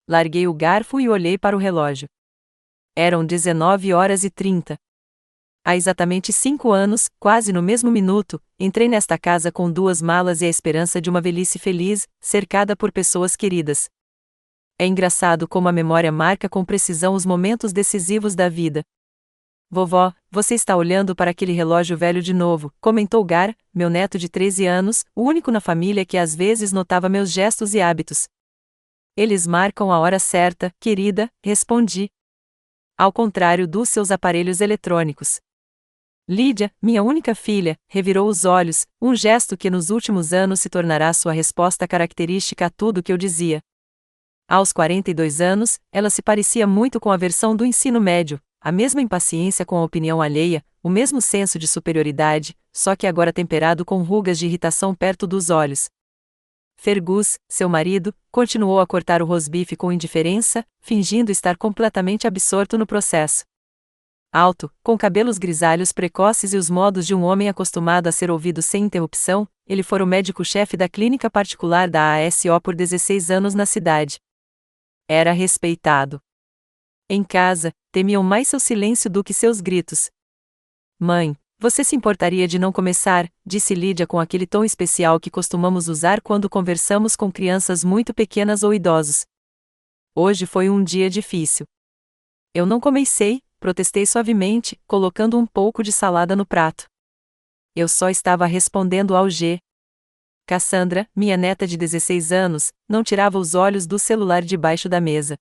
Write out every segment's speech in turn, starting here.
Larguei o garfo e olhei para o relógio. Eram 19h30. Há exatamente 5 anos, quase no mesmo minuto, entrei nesta casa com 2 malas e a esperança de uma velhice feliz, cercada por pessoas queridas. É engraçado como a memória marca com precisão os momentos decisivos da vida. Vovó, você está olhando para aquele relógio velho de novo, comentou Gar, meu neto de 13 anos, o único na família que às vezes notava meus gestos e hábitos. Eles marcam a hora certa, querida, respondi. Ao contrário dos seus aparelhos eletrônicos. Lídia, minha única filha, revirou os olhos, um gesto que nos últimos anos se tornará sua resposta característica a tudo que eu dizia. Aos 42 anos, ela se parecia muito com a versão do ensino médio, a mesma impaciência com a opinião alheia, o mesmo senso de superioridade, só que agora temperado com rugas de irritação perto dos olhos. Fergus, seu marido, continuou a cortar o rosbife com indiferença, fingindo estar completamente absorto no processo. Alto, com cabelos grisalhos precoces e os modos de um homem acostumado a ser ouvido sem interrupção, ele fora o médico-chefe da clínica particular da ASO por 16 anos na cidade. Era respeitado. Em casa, temiam mais seu silêncio do que seus gritos. Mãe, você se importaria de não começar? Disse Lídia com aquele tom especial que costumamos usar quando conversamos com crianças muito pequenas ou idosos. Hoje foi um dia difícil. Eu não comecei, protestei suavemente, colocando um pouco de salada no prato. Eu só estava respondendo ao G. Cassandra, minha neta de 16 anos, não tirava os olhos do celular debaixo da mesa.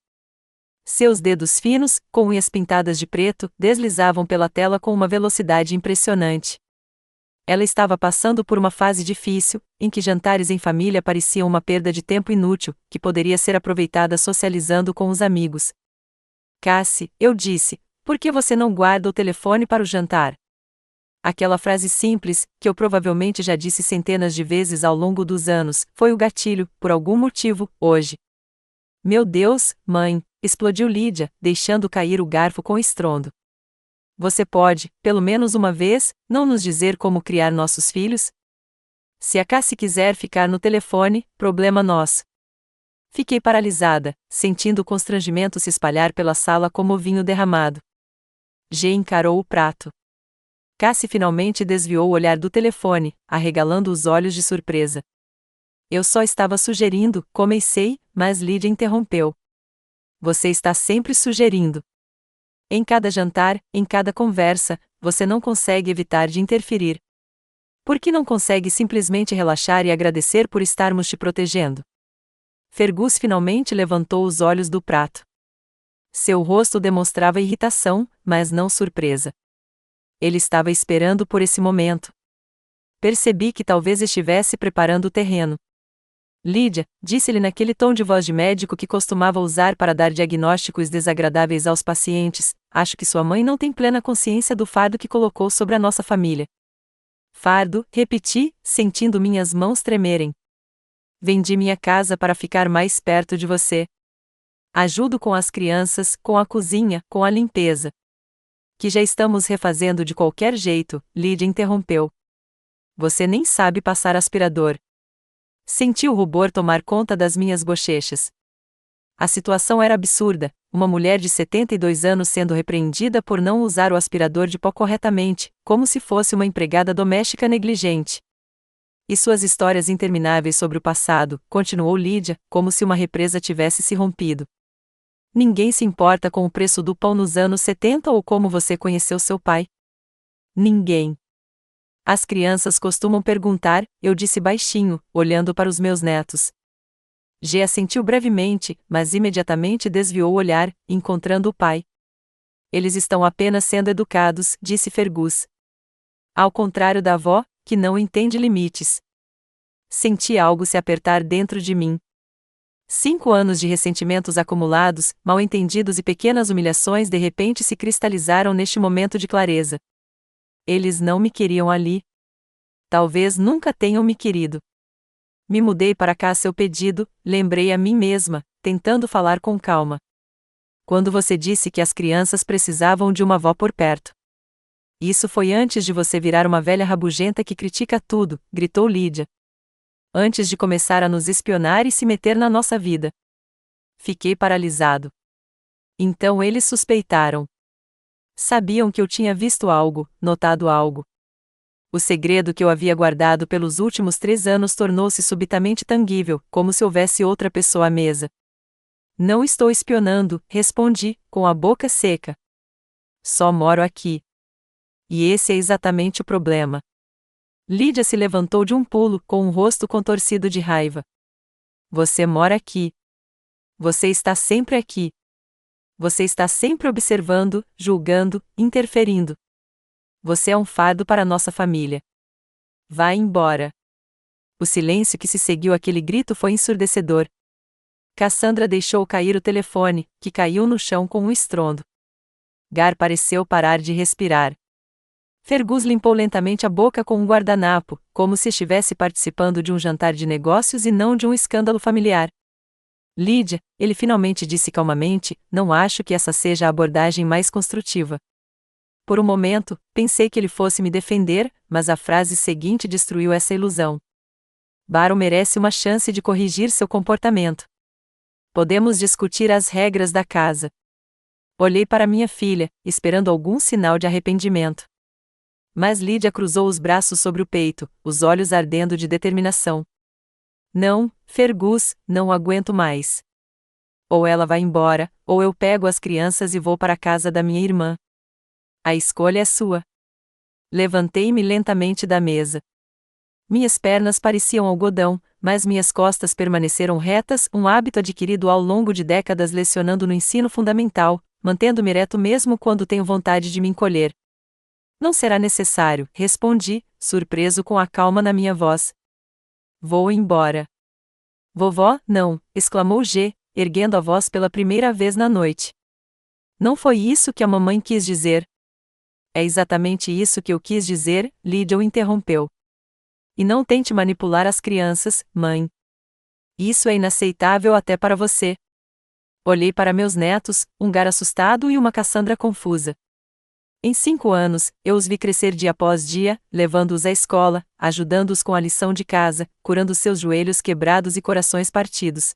Seus dedos finos, com unhas pintadas de preto, deslizavam pela tela com uma velocidade impressionante. Ela estava passando por uma fase difícil, em que jantares em família pareciam uma perda de tempo inútil, que poderia ser aproveitada socializando com os amigos. Cassie, eu disse, por que você não guarda o telefone para o jantar? Aquela frase simples, que eu provavelmente já disse centenas de vezes ao longo dos anos, foi o gatilho, por algum motivo, hoje. Meu Deus, mãe, explodiu Lídia, deixando cair o garfo com estrondo. Você pode, pelo menos uma vez, não nos dizer como criar nossos filhos? Se a Cassie quiser ficar no telefone, problema nosso. Fiquei paralisada, sentindo o constrangimento se espalhar pela sala como vinho derramado. G encarou o prato. Cassie finalmente desviou o olhar do telefone, arregalando os olhos de surpresa. Eu só estava sugerindo, comecei, mas Lídia interrompeu. Você está sempre sugerindo. Em cada jantar, em cada conversa, você não consegue evitar de interferir. Por que não consegue simplesmente relaxar e agradecer por estarmos te protegendo? Fergus finalmente levantou os olhos do prato. Seu rosto demonstrava irritação, mas não surpresa. Ele estava esperando por esse momento. Percebi que talvez estivesse preparando o terreno. Lídia, disse-lhe naquele tom de voz de médico que costumava usar para dar diagnósticos desagradáveis aos pacientes, acho que sua mãe não tem plena consciência do fardo que colocou sobre a nossa família. Fardo, repeti, sentindo minhas mãos tremerem. Vendi minha casa para ficar mais perto de você. Ajudo com as crianças, com a cozinha, com a limpeza. Que já estamos refazendo de qualquer jeito, Lídia interrompeu. Você nem sabe passar aspirador. Senti o rubor tomar conta das minhas bochechas. A situação era absurda, uma mulher de 72 anos sendo repreendida por não usar o aspirador de pó corretamente, como se fosse uma empregada doméstica negligente. E suas histórias intermináveis sobre o passado, continuou Lídia, como se uma represa tivesse se rompido. Ninguém se importa com o preço do pão nos anos 70 ou como você conheceu seu pai. Ninguém. As crianças costumam perguntar, eu disse baixinho, olhando para os meus netos. G assentiu brevemente, mas imediatamente desviou o olhar, encontrando o pai. Eles estão apenas sendo educados, disse Fergus. Ao contrário da avó, que não entende limites. Senti algo se apertar dentro de mim. 5 anos de ressentimentos acumulados, mal-entendidos e pequenas humilhações de repente se cristalizaram neste momento de clareza. Eles não me queriam ali. Talvez nunca tenham me querido. Me mudei para cá a seu pedido, lembrei a mim mesma, tentando falar com calma. Quando você disse que as crianças precisavam de uma avó por perto. Isso foi antes de você virar uma velha rabugenta que critica tudo, gritou Lídia. Antes de começar a nos espionar e se meter na nossa vida. fiquei paralisado. Então eles suspeitaram. Sabiam que eu tinha visto algo, notado algo. O segredo que eu havia guardado pelos últimos 3 anos tornou-se subitamente tangível, como se houvesse outra pessoa à mesa. Não estou espionando, respondi, com a boca seca. Só moro aqui. E esse é exatamente o problema. Lídia se levantou de um pulo, com o rosto contorcido de raiva. Você mora aqui. Você está sempre aqui. Você está sempre observando, julgando, interferindo. Você é um fardo para nossa família. Vá embora. O silêncio que se seguiu àquele grito foi ensurdecedor. Cassandra deixou cair o telefone, que caiu no chão com um estrondo. Gar pareceu parar de respirar. Fergus limpou lentamente a boca com um guardanapo, como se estivesse participando de um jantar de negócios e não de um escândalo familiar. Lídia, ele finalmente disse calmamente, não acho que essa seja a abordagem mais construtiva. Por um momento, pensei que ele fosse me defender, mas a frase seguinte destruiu essa ilusão. Baron merece uma chance de corrigir seu comportamento. Podemos discutir as regras da casa. Olhei para minha filha, esperando algum sinal de arrependimento. Mas Lídia cruzou os braços sobre o peito, os olhos ardendo de determinação. Não, Fergus, não aguento mais. Ou ela vai embora, ou eu pego as crianças e vou para a casa da minha irmã. A escolha é sua. Levantei-me lentamente da mesa. Minhas pernas pareciam algodão, mas minhas costas permaneceram retas, um hábito adquirido ao longo de décadas lecionando no ensino fundamental, mantendo-me ereto mesmo quando tenho vontade de me encolher. Não será necessário, respondi, surpreso com a calma na minha voz. Vou embora. Vovó, não, exclamou G, erguendo a voz pela primeira vez na noite. Não foi isso que a mamãe quis dizer. É exatamente isso que eu quis dizer, Lídia o interrompeu. E não tente manipular as crianças, mãe. Isso é inaceitável até para você. Olhei para meus netos, um Gar assustado e uma Cassandra confusa. Em 5 anos, eu os vi crescer dia após dia, levando-os à escola, ajudando-os com a lição de casa, curando seus joelhos quebrados e corações partidos.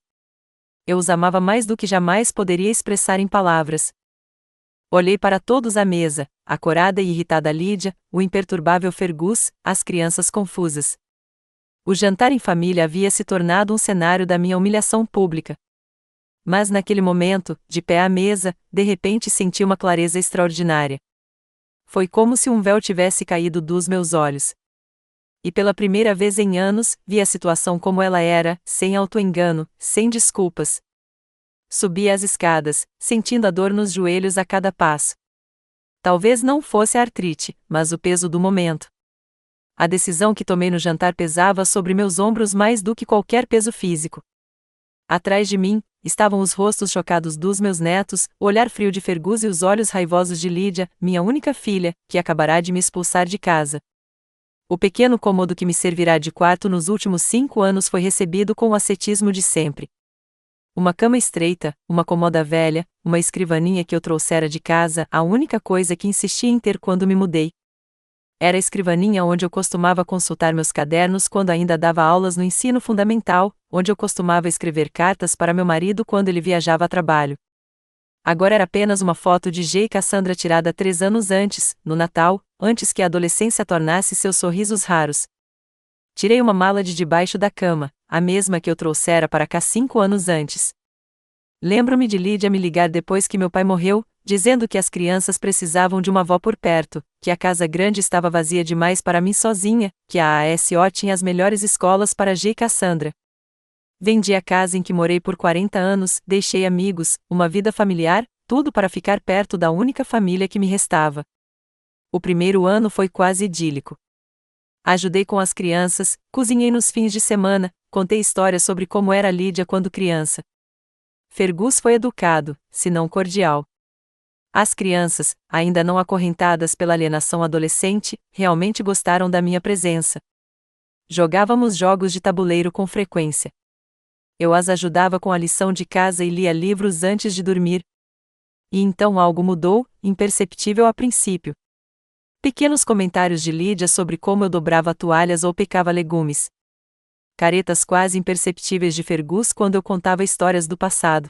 Eu os amava mais do que jamais poderia expressar em palavras. Olhei para todos à mesa, a corada e irritada Lídia, o imperturbável Fergus, as crianças confusas. O jantar em família havia se tornado um cenário da minha humilhação pública. Mas naquele momento, de pé à mesa, de repente senti uma clareza extraordinária. Foi como se um véu tivesse caído dos meus olhos. E pela primeira vez em anos, vi a situação como ela era, sem auto-engano, sem desculpas. Subi as escadas, sentindo a dor nos joelhos a cada passo. Talvez não fosse a artrite, mas o peso do momento. A decisão que tomei no jantar pesava sobre meus ombros mais do que qualquer peso físico. Atrás de mim, estavam os rostos chocados dos meus netos, o olhar frio de Fergus e os olhos raivosos de Lídia, minha única filha, que acabará de me expulsar de casa. O pequeno cômodo que me servirá de quarto nos últimos 5 anos foi recebido com o ascetismo de sempre. Uma cama estreita, uma comoda velha, uma escrivaninha que eu trouxera de casa, a única coisa que insisti em ter quando me mudei. Era a escrivaninha onde eu costumava consultar meus cadernos quando ainda dava aulas no ensino fundamental, onde eu costumava escrever cartas para meu marido quando ele viajava a trabalho. Agora era apenas uma foto de G e Cassandra tirada 3 anos antes, no Natal, antes que a adolescência tornasse seus sorrisos raros. Tirei uma mala de debaixo da cama, a mesma que eu trouxera para cá 5 anos antes. Lembro-me de Lídia me ligar depois que meu pai morreu, dizendo que as crianças precisavam de uma avó por perto, que a casa grande estava vazia demais para mim sozinha, que a ASO tinha as melhores escolas para G e Cassandra. Vendi a casa em que morei por 40 anos, deixei amigos, uma vida familiar, tudo para ficar perto da única família que me restava. O primeiro ano foi quase idílico. Ajudei com as crianças, cozinhei nos fins de semana, contei histórias sobre como era Lídia quando criança. Fergus foi educado, se não cordial. As crianças, ainda não acorrentadas pela alienação adolescente, realmente gostaram da minha presença. Jogávamos jogos de tabuleiro com frequência. Eu as ajudava com a lição de casa e lia livros antes de dormir. E então algo mudou, imperceptível a princípio. Pequenos comentários de Lídia sobre como eu dobrava toalhas ou picava legumes. Caretas quase imperceptíveis de Fergus quando eu contava histórias do passado.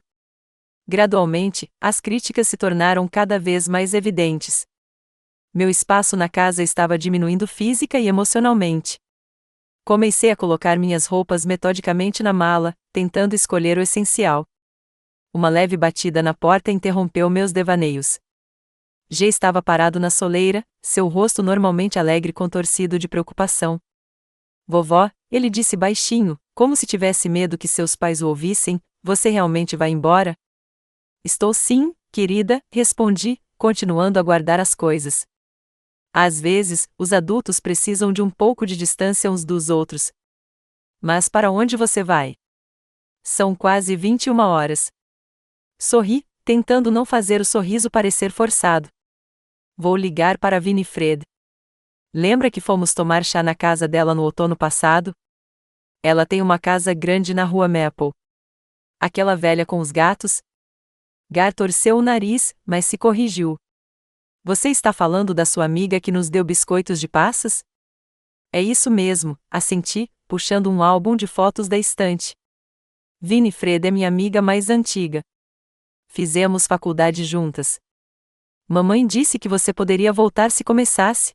Gradualmente, as críticas se tornaram cada vez mais evidentes. Meu espaço na casa estava diminuindo física e emocionalmente. Comecei a colocar minhas roupas metodicamente na mala, tentando escolher o essencial. Uma leve batida na porta interrompeu meus devaneios. G estava parado na soleira, seu rosto normalmente alegre contorcido de preocupação. Vovó, ele disse baixinho, como se tivesse medo que seus pais o ouvissem, você realmente vai embora? Estou sim, querida, respondi, continuando a guardar as coisas. Às vezes, os adultos precisam de um pouco de distância uns dos outros. Mas para onde você vai? São quase 21 horas. Sorri, tentando não fazer o sorriso parecer forçado. Vou ligar para Winifred. Lembra que fomos tomar chá na casa dela no outono passado? Ela tem uma casa grande na rua Maple. Aquela velha com os gatos? Gar torceu o nariz, mas se corrigiu. Você está falando da sua amiga que nos deu biscoitos de passas? É isso mesmo, assenti, puxando um álbum de fotos da estante. Winifred é minha amiga mais antiga. Fizemos faculdade juntas. Mamãe disse que você poderia voltar se começasse.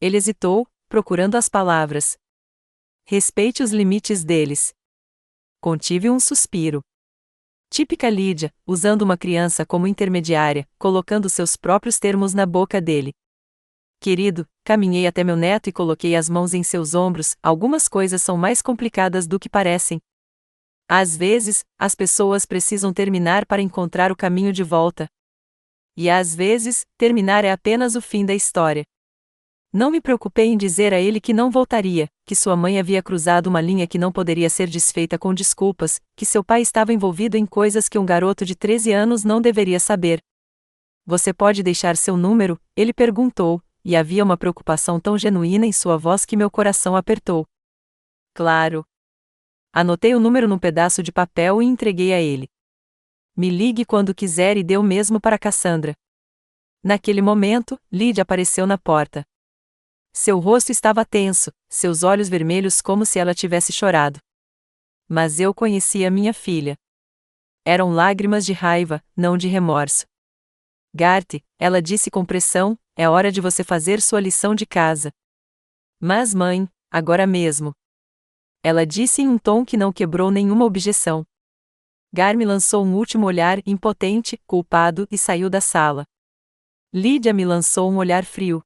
Ele hesitou, procurando as palavras. Respeite os limites deles. Contive um suspiro. Típica Lídia, usando uma criança como intermediária, colocando seus próprios termos na boca dele. Querido, caminhei até meu neto e coloquei as mãos em seus ombros, algumas coisas são mais complicadas do que parecem. Às vezes, as pessoas precisam terminar para encontrar o caminho de volta. E às vezes, terminar é apenas o fim da história. Não me preocupei em dizer a ele que não voltaria, que sua mãe havia cruzado uma linha que não poderia ser desfeita com desculpas, que seu pai estava envolvido em coisas que um garoto de 13 anos não deveria saber. Você pode deixar seu número? Ele perguntou, e havia uma preocupação tão genuína em sua voz que meu coração apertou. Claro. Anotei o número num pedaço de papel e entreguei a ele. Me ligue quando quiser e dê o mesmo para Cassandra. Naquele momento, Lydia apareceu na porta. Seu rosto estava tenso, seus olhos vermelhos como se ela tivesse chorado. Mas eu conhecia minha filha. Eram lágrimas de raiva, não de remorso. Gart, ela disse com pressão, é hora de você fazer sua lição de casa. Mas mãe, agora mesmo. Ela disse em um tom que não quebrou nenhuma objeção. Gar me lançou um último olhar impotente, culpado e saiu da sala. Lydia me lançou um olhar frio.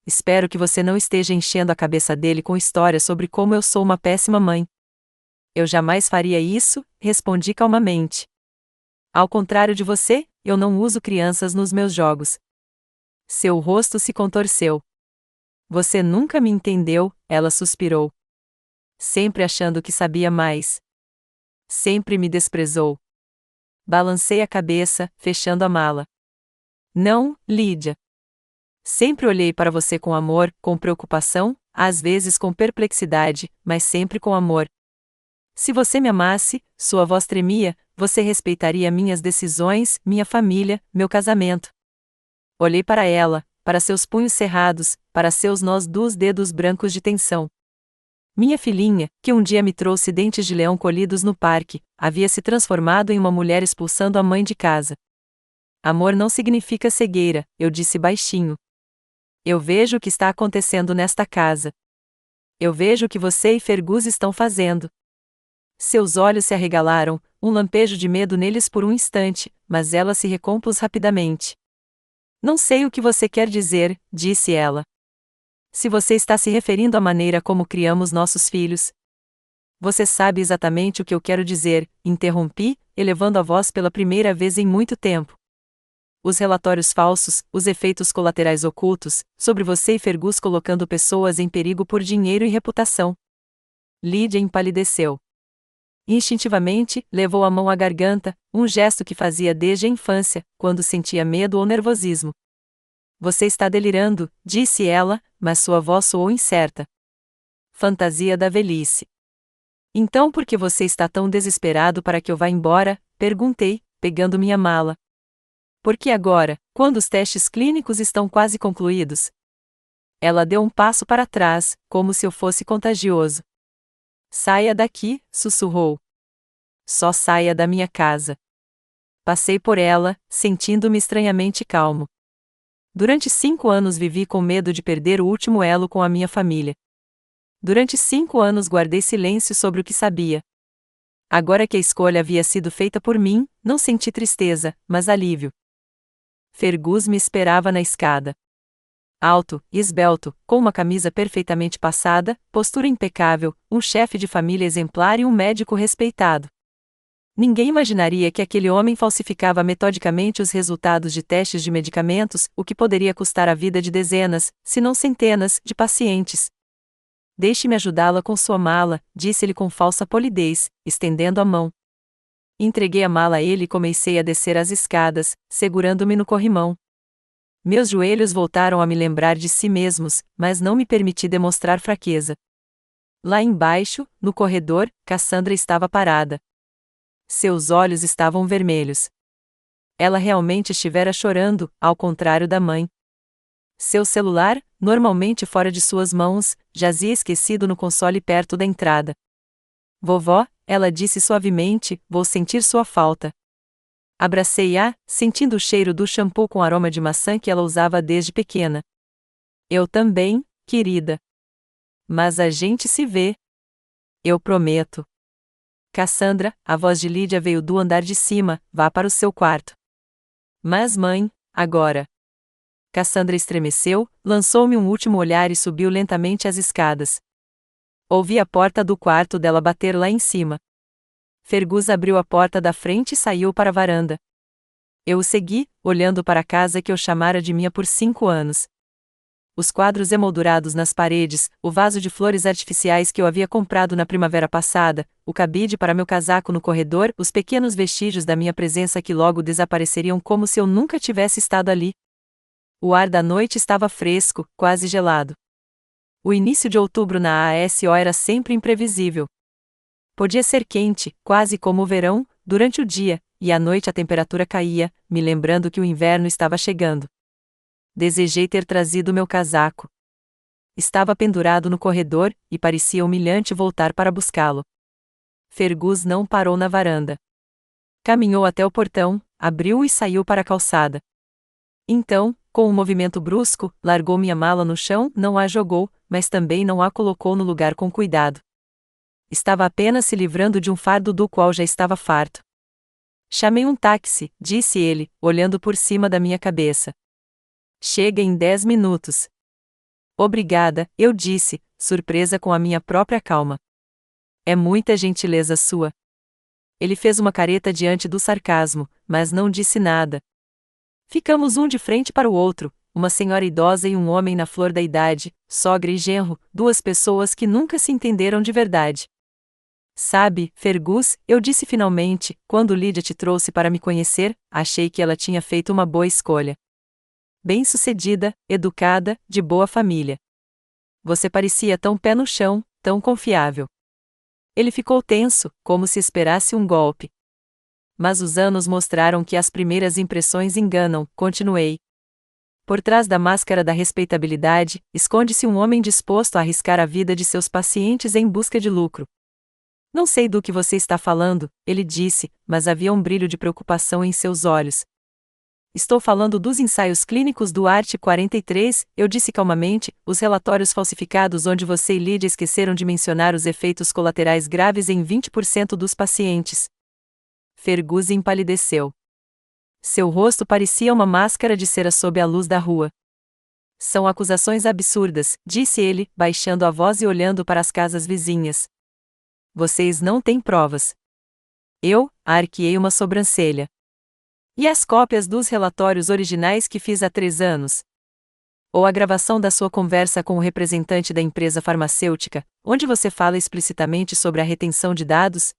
Espero que você não esteja enchendo a cabeça dele com histórias sobre como eu sou uma péssima mãe. Eu jamais faria isso, respondi calmamente. Ao contrário de você, eu não uso crianças nos meus jogos. Seu rosto se contorceu. Você nunca me entendeu, ela suspirou. Sempre achando que sabia mais. Sempre me desprezou. Balancei a cabeça, fechando a mala. Não, Lydia. Sempre olhei para você com amor, com preocupação, às vezes com perplexidade, mas sempre com amor. Se você me amasse, sua voz tremia, você respeitaria minhas decisões, minha família, meu casamento. Olhei para ela, para seus punhos cerrados, para seus nós dos dedos brancos de tensão. Minha filhinha, que um dia me trouxe dentes de leão colhidos no parque, havia se transformado em uma mulher expulsando a mãe de casa. Amor não significa cegueira, eu disse baixinho. Eu vejo o que está acontecendo nesta casa. Eu vejo o que você e Fergus estão fazendo. Seus olhos se arregalaram, um lampejo de medo neles por um instante, mas ela se recompôs rapidamente. Não sei o que você quer dizer, disse ela. Se você está se referindo à maneira como criamos nossos filhos. Você sabe exatamente o que eu quero dizer, interrompi, elevando a voz pela primeira vez em muito tempo. Os relatórios falsos, os efeitos colaterais ocultos, sobre você e Fergus colocando pessoas em perigo por dinheiro e reputação. Lydia empalideceu. Instintivamente, levou a mão à garganta, um gesto que fazia desde a infância, quando sentia medo ou nervosismo. Você está delirando, disse ela, mas sua voz soou incerta. Fantasia da velhice. Então por que você está tão desesperado para que eu vá embora? Perguntei, pegando minha mala. Porque agora, quando os testes clínicos estão quase concluídos? Ela deu um passo para trás, como se eu fosse contagioso. Saia daqui, sussurrou. Só saia da minha casa. Passei por ela, sentindo-me estranhamente calmo. Durante 5 anos vivi com medo de perder o último elo com a minha família. Durante 5 anos guardei silêncio sobre o que sabia. Agora que a escolha havia sido feita por mim, não senti tristeza, mas alívio. Fergus me esperava na escada. Alto, esbelto, com uma camisa perfeitamente passada, postura impecável, um chefe de família exemplar e um médico respeitado. Ninguém imaginaria que aquele homem falsificava metodicamente os resultados de testes de medicamentos, o que poderia custar a vida de dezenas, se não centenas, de pacientes. Deixe-me ajudá-la com sua mala, disse-ele com falsa polidez, estendendo a mão. Entreguei a mala a ele e comecei a descer as escadas, segurando-me no corrimão. Meus joelhos voltaram a me lembrar de si mesmos, mas não me permiti demonstrar fraqueza. Lá embaixo, no corredor, Cassandra estava parada. Seus olhos estavam vermelhos. Ela realmente estivera chorando, ao contrário da mãe. Seu celular, normalmente fora de suas mãos, jazia esquecido no console perto da entrada. Vovó, ela disse suavemente, vou sentir sua falta. Abracei-a, sentindo o cheiro do shampoo com aroma de maçã que ela usava desde pequena. Eu também, querida. Mas a gente se vê. Eu prometo. Cassandra, a voz de Lídia veio do andar de cima, vá para o seu quarto. Mas mãe, agora. Cassandra estremeceu, lançou-me um último olhar e subiu lentamente as escadas. Ouvi a porta do quarto dela bater lá em cima. Fergus abriu a porta da frente e saiu para a varanda. Eu o segui, olhando para a casa que eu chamara de minha por 5 anos. Os quadros emoldurados nas paredes, o vaso de flores artificiais que eu havia comprado na primavera passada, o cabide para meu casaco no corredor, os pequenos vestígios da minha presença que logo desapareceriam como se eu nunca tivesse estado ali. O ar da noite estava fresco, quase gelado. O início de outubro na ASO era sempre imprevisível. Podia ser quente, quase como o verão, durante o dia, e à noite a temperatura caía, me lembrando que o inverno estava chegando. Desejei ter trazido meu casaco. Estava pendurado no corredor, e parecia humilhante voltar para buscá-lo. Fergus não parou na varanda. Caminhou até o portão, abriu e saiu para a calçada. Então, com um movimento brusco, largou minha mala no chão, não a jogou, mas também não a colocou no lugar com cuidado. Estava apenas se livrando de um fardo do qual já estava farto. Chamei um táxi, disse ele, olhando por cima da minha cabeça. Chega em 10 minutos. Obrigada, eu disse, surpresa com a minha própria calma. É muita gentileza sua. Ele fez uma careta diante do sarcasmo, mas não disse nada. Ficamos um de frente para o outro, uma senhora idosa e um homem na flor da idade, sogra e genro, 2 pessoas que nunca se entenderam de verdade. Sabe, Fergus, eu disse finalmente, quando Lídia te trouxe para me conhecer, achei que ela tinha feito uma boa escolha. Bem-sucedida, educada, de boa família. Você parecia tão pé no chão, tão confiável. Ele ficou tenso, como se esperasse um golpe. Mas os anos mostraram que as primeiras impressões enganam, continuei. Por trás da máscara da respeitabilidade, esconde-se um homem disposto a arriscar a vida de seus pacientes em busca de lucro. Não sei do que você está falando, ele disse, mas havia um brilho de preocupação em seus olhos. Estou falando dos ensaios clínicos do ART 43, eu disse calmamente, os relatórios falsificados onde você e Lídia esqueceram de mencionar os efeitos colaterais graves em 20% dos pacientes. Fergus empalideceu. Seu rosto parecia uma máscara de cera sob a luz da rua. São acusações absurdas, disse ele, baixando a voz e olhando para as casas vizinhas. Vocês não têm provas. Eu arqueei uma sobrancelha. E as cópias dos relatórios originais que fiz há 3 anos? Ou a gravação da sua conversa com o representante da empresa farmacêutica, onde você fala explicitamente sobre a retenção de dados?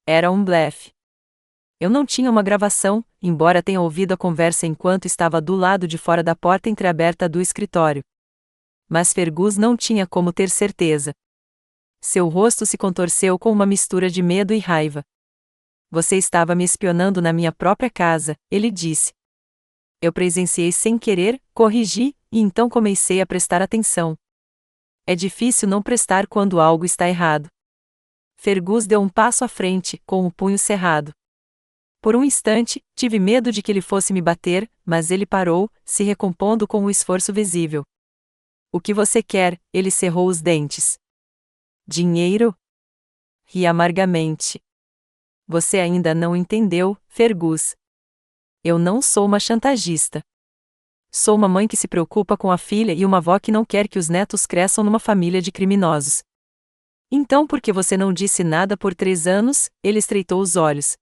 Era um blefe. Eu não tinha uma gravação, embora tenha ouvido a conversa enquanto estava do lado de fora da porta entreaberta do escritório. Mas Fergus não tinha como ter certeza. Seu rosto se contorceu com uma mistura de medo e raiva. Você estava me espionando na minha própria casa, ele disse. Eu presenciei sem querer, corrigi, e então comecei a prestar atenção. É difícil não prestar quando algo está errado. Fergus deu um passo à frente, com o punho cerrado. Por um instante, tive medo de que ele fosse me bater, mas ele parou, se recompondo com um esforço visível. O que você quer? Ele cerrou os dentes. Dinheiro? Ri amargamente. Você ainda não entendeu, Fergus. Eu não sou uma chantagista. Sou uma mãe que se preocupa com a filha e uma avó que não quer que os netos cresçam numa família de criminosos. Então por que você não disse nada por 3 anos? Ele estreitou os olhos.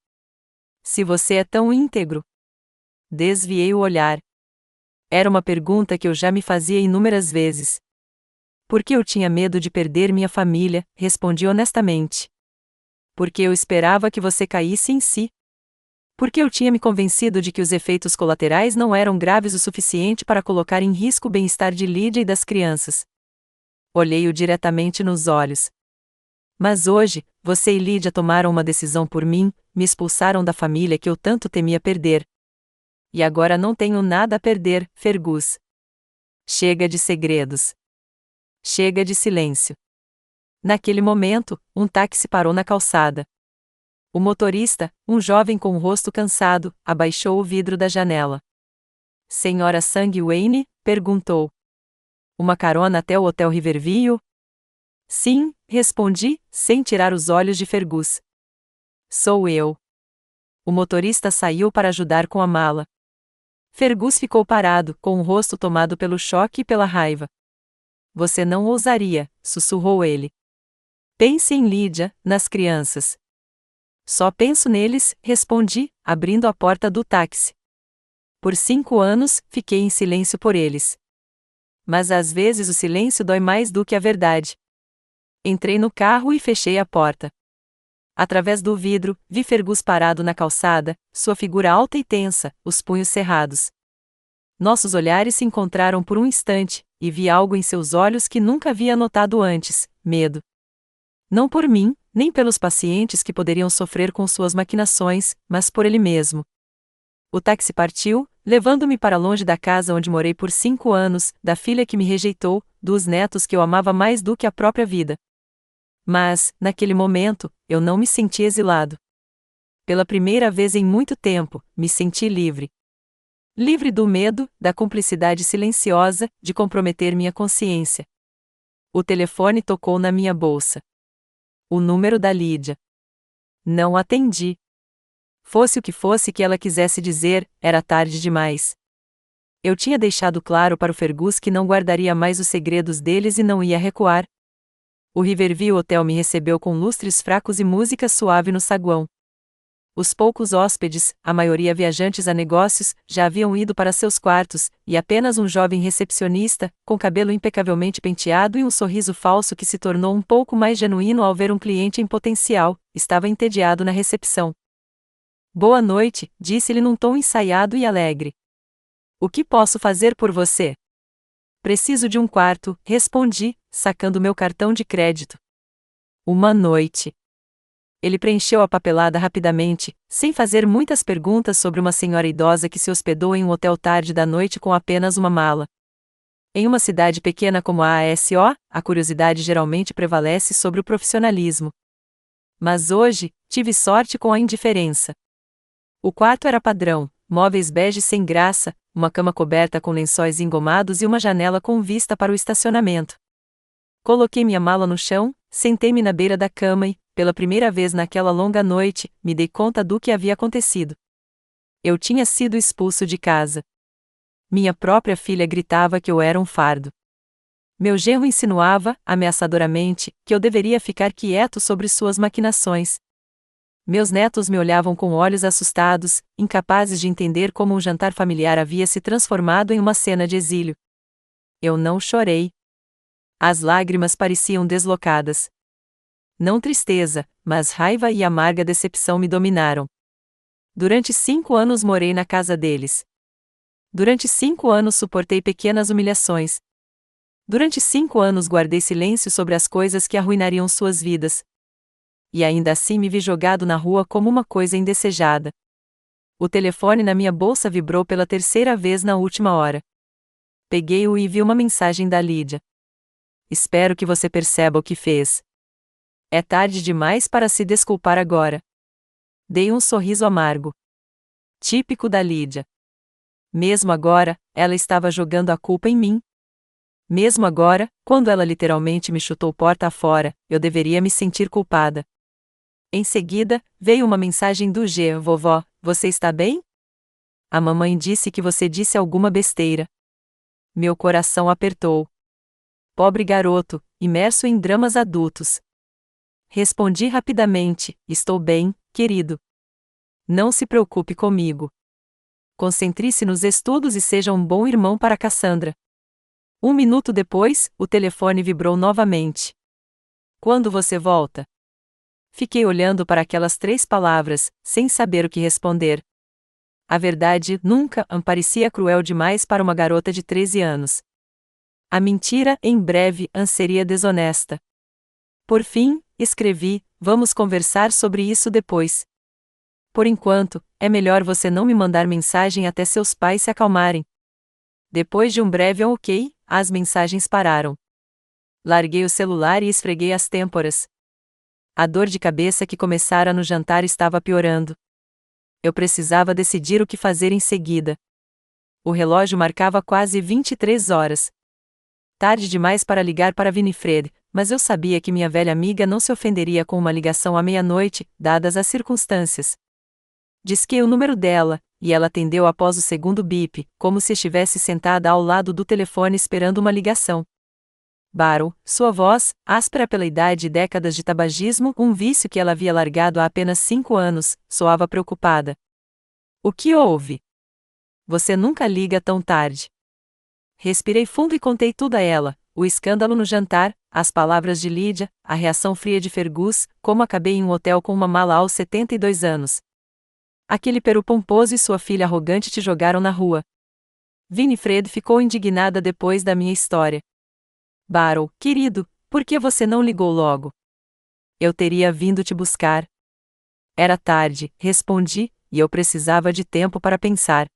Se você é tão íntegro. Desviei o olhar. Era uma pergunta que eu já me fazia inúmeras vezes. Porque eu tinha medo de perder minha família, respondi honestamente. Porque eu esperava que você caísse em si. Porque eu tinha me convencido de que os efeitos colaterais não eram graves o suficiente para colocar em risco o bem-estar de Lydia e das crianças. Olhei-o diretamente nos olhos. Mas hoje, você e Lydia tomaram uma decisão por mim, me expulsaram da família que eu tanto temia perder. E agora não tenho nada a perder, Fergus. Chega de segredos. Chega de silêncio. Naquele momento, um táxi parou na calçada. O motorista, um jovem com o rosto cansado, abaixou o vidro da janela. Senhora Sang Wayne? Perguntou. Uma carona até o Hotel Riverview? Sim, respondi, sem tirar os olhos de Fergus. Sou eu. O motorista saiu para ajudar com a mala. Fergus ficou parado, com o rosto tomado pelo choque e pela raiva. Você não ousaria, sussurrou ele. Pense em Lydia, nas crianças. Só penso neles, respondi, abrindo a porta do táxi. Por 5 anos, fiquei em silêncio por eles. Mas às vezes o silêncio dói mais do que a verdade. Entrei no carro e fechei a porta. Através do vidro, vi Fergus parado na calçada, sua figura alta e tensa, os punhos cerrados. Nossos olhares se encontraram por um instante, e vi algo em seus olhos que nunca havia notado antes: medo. Não por mim, nem pelos pacientes que poderiam sofrer com suas maquinações, mas por ele mesmo. O táxi partiu, levando-me para longe da casa onde morei por 5 anos, da filha que me rejeitou, dos netos que eu amava mais do que a própria vida. Mas, naquele momento, eu não me senti exilado. Pela primeira vez em muito tempo, me senti livre. Livre do medo, da cumplicidade silenciosa, de comprometer minha consciência. O telefone tocou na minha bolsa. O número da Lydia. Não atendi. Fosse o que fosse que ela quisesse dizer, era tarde demais. Eu tinha deixado claro para o Fergus que não guardaria mais os segredos deles e não ia recuar. O Riverview Hotel me recebeu com lustres fracos e música suave no saguão. Os poucos hóspedes, a maioria viajantes a negócios, já haviam ido para seus quartos, e apenas um jovem recepcionista, com cabelo impecavelmente penteado e um sorriso falso que se tornou um pouco mais genuíno ao ver um cliente em potencial, estava entediado na recepção. Boa noite, disse-lhe num tom ensaiado e alegre. O que posso fazer por você? Preciso de um quarto, respondi, sacando meu cartão de crédito. Uma noite. Ele preencheu a papelada rapidamente, sem fazer muitas perguntas sobre uma senhora idosa que se hospedou em um hotel tarde da noite com apenas uma mala. Em uma cidade pequena como a ASO, a curiosidade geralmente prevalece sobre o profissionalismo. Mas hoje, tive sorte com a indiferença. O quarto era padrão, móveis bege sem graça, uma cama coberta com lençóis engomados e uma janela com vista para o estacionamento. Coloquei minha mala no chão, sentei-me na beira da cama e, pela primeira vez naquela longa noite, me dei conta do que havia acontecido. Eu tinha sido expulso de casa. Minha própria filha gritava que eu era um fardo. Meu genro insinuava, ameaçadoramente, que eu deveria ficar quieto sobre suas maquinações. Meus netos me olhavam com olhos assustados, incapazes de entender como um jantar familiar havia se transformado em uma cena de exílio. Eu não chorei. As lágrimas pareciam deslocadas. Não tristeza, mas raiva e amarga decepção me dominaram. Durante 5 anos morei na casa deles. Durante 5 anos suportei pequenas humilhações. Durante 5 anos guardei silêncio sobre as coisas que arruinariam suas vidas. E ainda assim me vi jogado na rua como uma coisa indesejada. O telefone na minha bolsa vibrou pela 3ª vez na última hora. Peguei-o e vi uma mensagem da Lydia. Espero que você perceba o que fez. É tarde demais para se desculpar agora. Dei um sorriso amargo. Típico da Lídia. Mesmo agora, ela estava jogando a culpa em mim. Mesmo agora, quando ela literalmente me chutou porta afora, eu deveria me sentir culpada. Em seguida, veio uma mensagem do G: Vovó, você está bem? A mamãe disse que você disse alguma besteira. Meu coração apertou. Pobre garoto, imerso em dramas adultos. Respondi rapidamente: estou bem, querido. Não se preocupe comigo. Concentre-se nos estudos e seja um bom irmão para Cassandra. 1 minuto depois, o telefone vibrou novamente. Quando você volta? Fiquei olhando para aquelas 3 palavras, sem saber o que responder. A verdade nunca me parecia cruel demais para uma garota de 13 anos. A mentira, em breve, seria desonesta. Por fim, escrevi: vamos conversar sobre isso depois. Por enquanto, é melhor você não me mandar mensagem até seus pais se acalmarem. Depois de um breve ok, as mensagens pararam. Larguei o celular e esfreguei as têmporas. A dor de cabeça que começara no jantar estava piorando. Eu precisava decidir o que fazer em seguida. O relógio marcava quase 23 horas. Tarde demais para ligar para Winifred, mas eu sabia que minha velha amiga não se ofenderia com uma ligação à meia-noite, dadas as circunstâncias. Disquei o número dela, e ela atendeu após o segundo bip, como se estivesse sentada ao lado do telefone esperando uma ligação. Barrow, sua voz, áspera pela idade e décadas de tabagismo, um vício que ela havia largado há apenas 5 anos, soava preocupada. O que houve? Você nunca liga tão tarde. Respirei fundo e contei tudo a ela: o escândalo no jantar, as palavras de Lídia, a reação fria de Fergus, como acabei em um hotel com uma mala aos 72 anos. Aquele peru pomposo e sua filha arrogante te jogaram na rua. Winifred ficou indignada depois da minha história. Barrow, querido, por que você não ligou logo? Eu teria vindo te buscar. Era tarde, respondi, e eu precisava de tempo para pensar.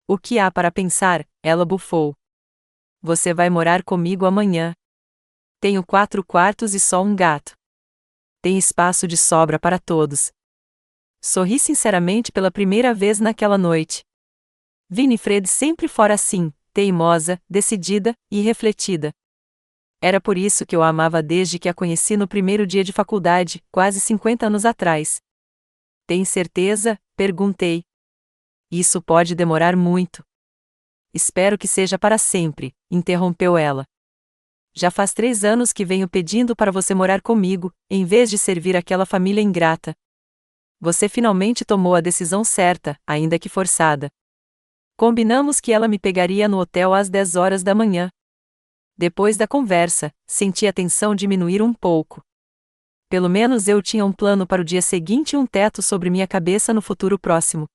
O que há para pensar? Ela bufou. Você vai morar comigo amanhã. Tenho 4 quartos e só um gato. Tem espaço de sobra para todos. Sorri sinceramente pela primeira vez naquela noite. Winifred sempre fora assim, teimosa, decidida e refletida. Era por isso que eu a amava desde que a conheci no primeiro dia de faculdade, quase 50 anos atrás. Tem certeza? Perguntei. Isso pode demorar muito. Espero que seja para sempre, interrompeu ela. Já faz 3 anos que venho pedindo para você morar comigo, em vez de servir aquela família ingrata. Você finalmente tomou a decisão certa, ainda que forçada. Combinamos que ela me pegaria no hotel às 10 horas da manhã. Depois da conversa, senti a tensão diminuir um pouco. Pelo menos eu tinha um plano para o dia seguinte e um teto sobre minha cabeça no futuro próximo.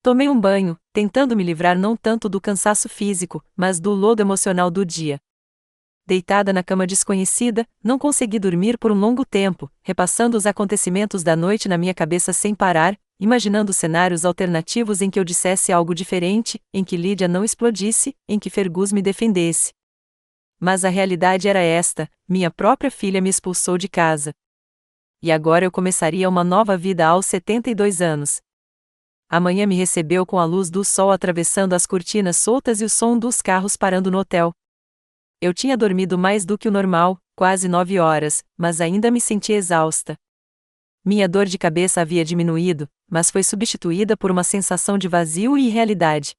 Tomei um banho, tentando me livrar não tanto do cansaço físico, mas do lodo emocional do dia. Deitada na cama desconhecida, não consegui dormir por um longo tempo, repassando os acontecimentos da noite na minha cabeça sem parar, imaginando cenários alternativos em que eu dissesse algo diferente, em que Lídia não explodisse, em que Fergus me defendesse. Mas a realidade era esta: minha própria filha me expulsou de casa. E agora eu começaria uma nova vida aos 72 anos. A manhã me recebeu com a luz do sol atravessando as cortinas soltas e o som dos carros parando no hotel. Eu tinha dormido mais do que o normal, quase 9 horas, mas ainda me sentia exausta. Minha dor de cabeça havia diminuído, mas foi substituída por uma sensação de vazio e irrealidade.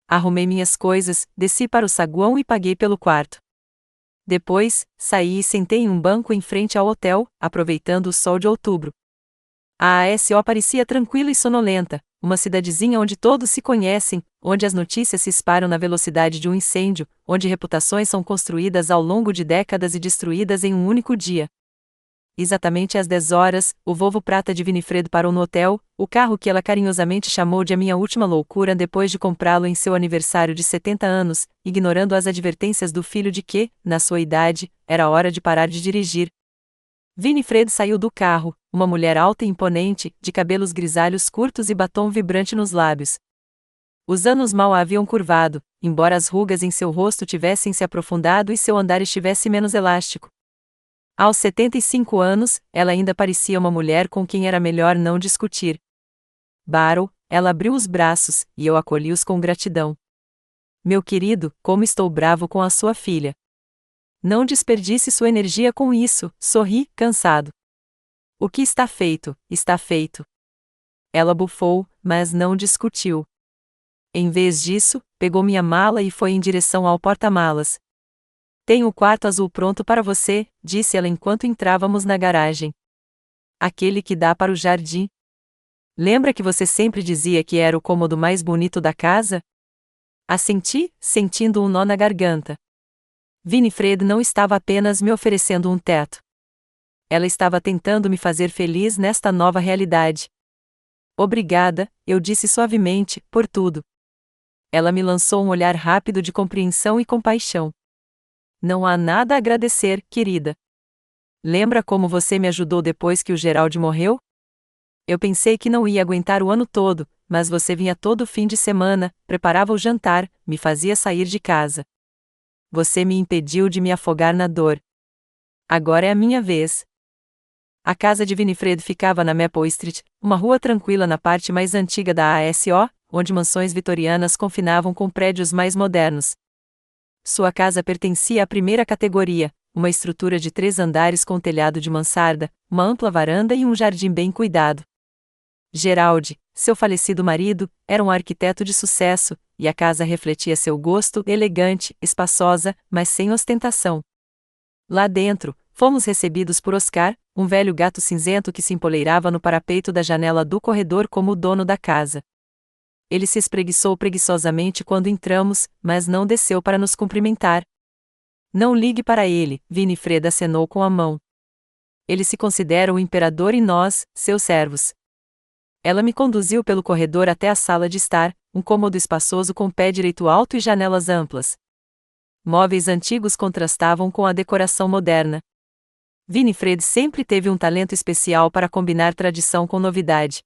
Arrumei minhas coisas, desci para o saguão e paguei pelo quarto. Depois, saí e sentei em um banco em frente ao hotel, aproveitando o sol de outubro. A ASO parecia tranquila e sonolenta, uma cidadezinha onde todos se conhecem, onde as notícias se espalham na velocidade de um incêndio, onde reputações são construídas ao longo de décadas e destruídas em um único dia. Exatamente às 10 horas, o Volvo prata de Winifred parou no hotel, o carro que ela carinhosamente chamou de a minha última loucura depois de comprá-lo em seu aniversário de 70 anos, ignorando as advertências do filho de que, na sua idade, era hora de parar de dirigir. Winifred saiu do carro, uma mulher alta e imponente, de cabelos grisalhos curtos e batom vibrante nos lábios. Os anos mal a haviam curvado, embora as rugas em seu rosto tivessem se aprofundado e seu andar estivesse menos elástico. Aos 75 anos, ela ainda parecia uma mulher com quem era melhor não discutir. Barrow, Ela abriu os braços, e eu acolhi-os com gratidão. Meu querido, como estou bravo com a sua filha. Não desperdice sua energia com isso, sorri, cansado. O que está feito, está feito. Ela bufou, mas não discutiu. Em vez disso, pegou minha mala e foi em direção ao porta-malas. Tenho o quarto azul pronto para você, disse ela enquanto entrávamos na garagem. Aquele que dá para o jardim. Lembra que você sempre dizia que era o cômodo mais bonito da casa? Assenti, sentindo um nó na garganta. Winifred não estava apenas me oferecendo um teto. Ela estava tentando me fazer feliz nesta nova realidade. Obrigada, eu disse suavemente, por tudo. Ela me lançou um olhar rápido de compreensão e compaixão. Não há nada a agradecer, querida. Lembra como você me ajudou depois que o Gerald morreu? Eu pensei que não ia aguentar o ano todo, mas você vinha todo fim de semana, preparava o jantar, me fazia sair de casa. Você me impediu de me afogar na dor. Agora é a minha vez. A casa de Winifred ficava na Maple Street, uma rua tranquila na parte mais antiga da ASO, onde mansões vitorianas confinavam com prédios mais modernos. Sua casa pertencia à primeira categoria, uma estrutura de 3 andares com telhado de mansarda, uma ampla varanda e um jardim bem cuidado. Gerald, seu falecido marido, era um arquiteto de sucesso, e a casa refletia seu gosto, elegante, espaçosa, mas sem ostentação. Lá dentro, fomos recebidos por Oscar, um velho gato cinzento que se empoleirava no parapeito da janela do corredor como o dono da casa. Ele se espreguiçou preguiçosamente quando entramos, mas não desceu para nos cumprimentar. Não ligue para ele, Winifred acenou com a mão. Ele se considera o imperador e nós, seus servos. Ela me conduziu pelo corredor até a sala de estar, um cômodo espaçoso com pé direito alto e janelas amplas. Móveis antigos contrastavam com a decoração moderna. Winifred sempre teve um talento especial para combinar tradição com novidade.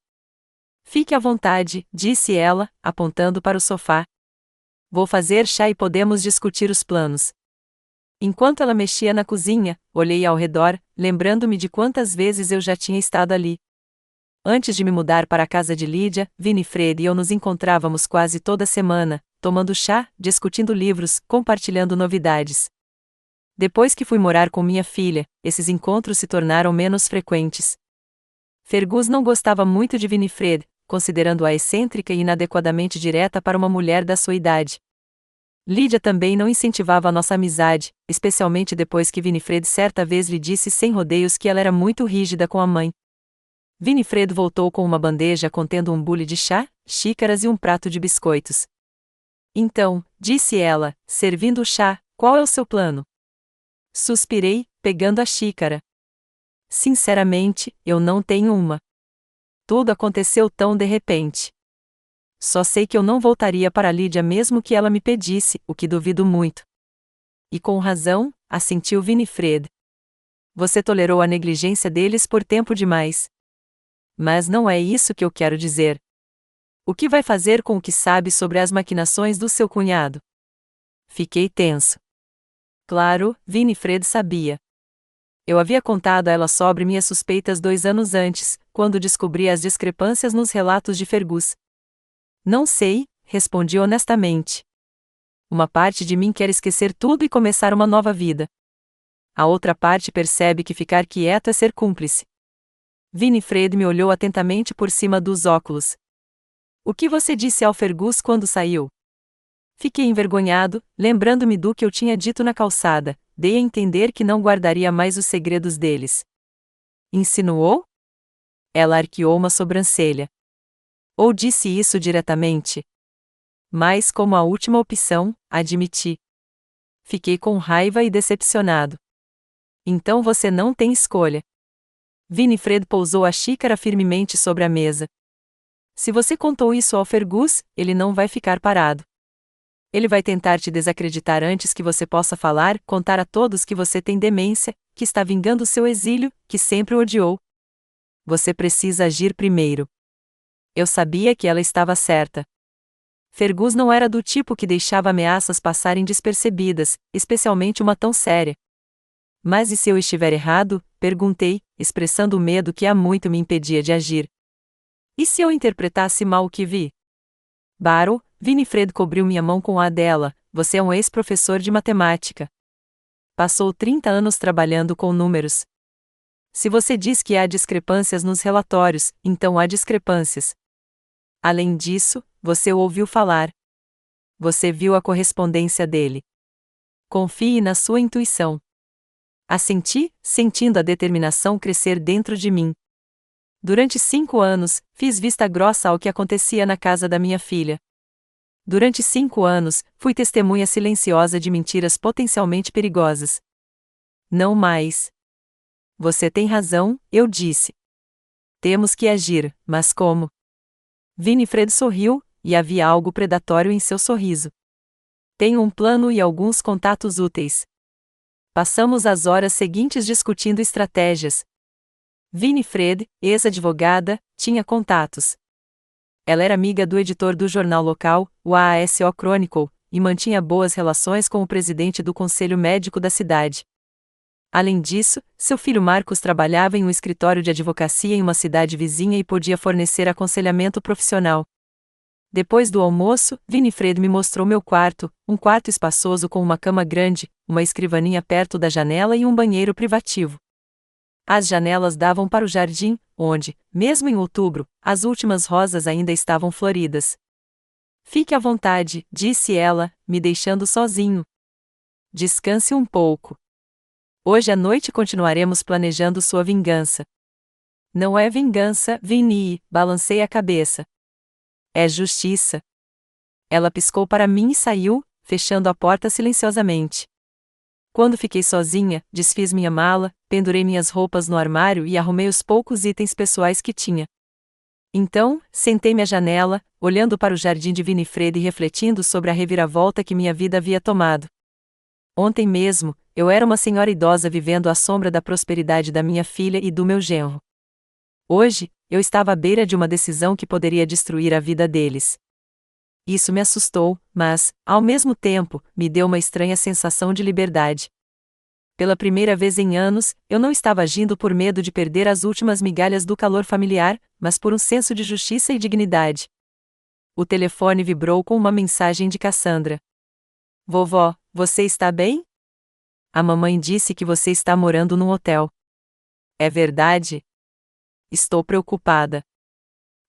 Fique à vontade, disse ela, apontando para o sofá. Vou fazer chá e podemos discutir os planos. Enquanto ela mexia na cozinha, olhei ao redor, lembrando-me de quantas vezes eu já tinha estado ali. Antes de me mudar para a casa de Lydia, Winifred e eu nos encontrávamos quase toda semana, tomando chá, discutindo livros, compartilhando novidades. Depois que fui morar com minha filha, esses encontros se tornaram menos frequentes. Fergus não gostava muito de Winifred, considerando-a excêntrica e inadequadamente direta para uma mulher da sua idade. Lydia também não incentivava a nossa amizade, especialmente depois que Winifred certa vez lhe disse sem rodeios que ela era muito rígida com a mãe. Winifred voltou com uma bandeja contendo um bule de chá, xícaras e um prato de biscoitos. Então, disse ela, servindo o chá, qual é o seu plano? Suspirei, pegando a xícara. Sinceramente, eu não tenho uma. Tudo aconteceu tão de repente. Só sei que eu não voltaria para Lydia mesmo que ela me pedisse, o que duvido muito. E com razão, assentiu Winifred. Você tolerou a negligência deles por tempo demais. Mas não é isso que eu quero dizer. O que vai fazer com o que sabe sobre as maquinações do seu cunhado? Fiquei tenso. Claro, Winifred sabia. Eu havia contado a ela sobre minhas suspeitas 2 anos antes, quando descobri as discrepâncias nos relatos de Fergus. Não sei, respondi honestamente. Uma parte de mim quer esquecer tudo e começar uma nova vida. A outra parte percebe que ficar quieto é ser cúmplice. Winifred me olhou atentamente por cima dos óculos. O que você disse ao Fergus quando saiu? Fiquei envergonhado, lembrando-me do que eu tinha dito na calçada, dei a entender que não guardaria mais os segredos deles. Insinuou? Ela arqueou uma sobrancelha. Ou disse isso diretamente? Mas como a última opção, admiti. Fiquei com raiva e decepcionado. Então você não tem escolha. Winifred pousou a xícara firmemente sobre a mesa. Se você contou isso ao Fergus, ele não vai ficar parado. Ele vai tentar te desacreditar antes que você possa falar, contar a todos que você tem demência, que está vingando seu exílio, que sempre o odiou. Você precisa agir primeiro. Eu sabia que ela estava certa. Fergus não era do tipo que deixava ameaças passarem despercebidas, especialmente uma tão séria. Mas e se eu estiver errado? Perguntei, expressando o medo que há muito me impedia de agir. E se eu interpretasse mal o que vi? Barrow, Winifred cobriu minha mão com a dela. Você é um ex-professor de matemática. Passou 30 anos trabalhando com números. Se você diz que há discrepâncias nos relatórios, então há discrepâncias. Além disso, você o ouviu falar. Você viu a correspondência dele. Confie na sua intuição. Assenti, sentindo a determinação crescer dentro de mim. Durante 5 anos, fiz vista grossa ao que acontecia na casa da minha filha. Durante 5 anos, fui testemunha silenciosa de mentiras potencialmente perigosas. Não mais. Você tem razão, eu disse. Temos que agir, mas como? Winifred sorriu, e havia algo predatório em seu sorriso. Tenho um plano e alguns contatos úteis. Passamos as horas seguintes discutindo estratégias. Winifred, ex-advogada, tinha contatos. Ela era amiga do editor do jornal local, o AASO Chronicle, e mantinha boas relações com o presidente do conselho médico da cidade. Além disso, seu filho Marcos trabalhava em um escritório de advocacia em uma cidade vizinha e podia fornecer aconselhamento profissional. Depois do almoço, Winifred me mostrou meu quarto, um quarto espaçoso com uma cama grande, uma escrivaninha perto da janela e um banheiro privativo. As janelas davam para o jardim, onde, mesmo em outubro, as últimas rosas ainda estavam floridas. Fique à vontade, disse ela, me deixando sozinho. Descanse um pouco. Hoje à noite continuaremos planejando sua vingança. Não é vingança, Vinnie, balancei a cabeça. É justiça. Ela piscou para mim e saiu, fechando a porta silenciosamente. Quando fiquei sozinha, desfiz minha mala, pendurei minhas roupas no armário e arrumei os poucos itens pessoais que tinha. Então, sentei-me à janela, olhando para o jardim de Winifred e refletindo sobre a reviravolta que minha vida havia tomado. Ontem mesmo, eu era uma senhora idosa vivendo à sombra da prosperidade da minha filha e do meu genro. Hoje, eu estava à beira de uma decisão que poderia destruir a vida deles. Isso me assustou, mas, ao mesmo tempo, me deu uma estranha sensação de liberdade. Pela primeira vez em anos, eu não estava agindo por medo de perder as últimas migalhas do calor familiar, mas por um senso de justiça e dignidade. O telefone vibrou com uma mensagem de Cassandra. Vovó, você está bem? A mamãe disse que você está morando num hotel. É verdade? Estou preocupada.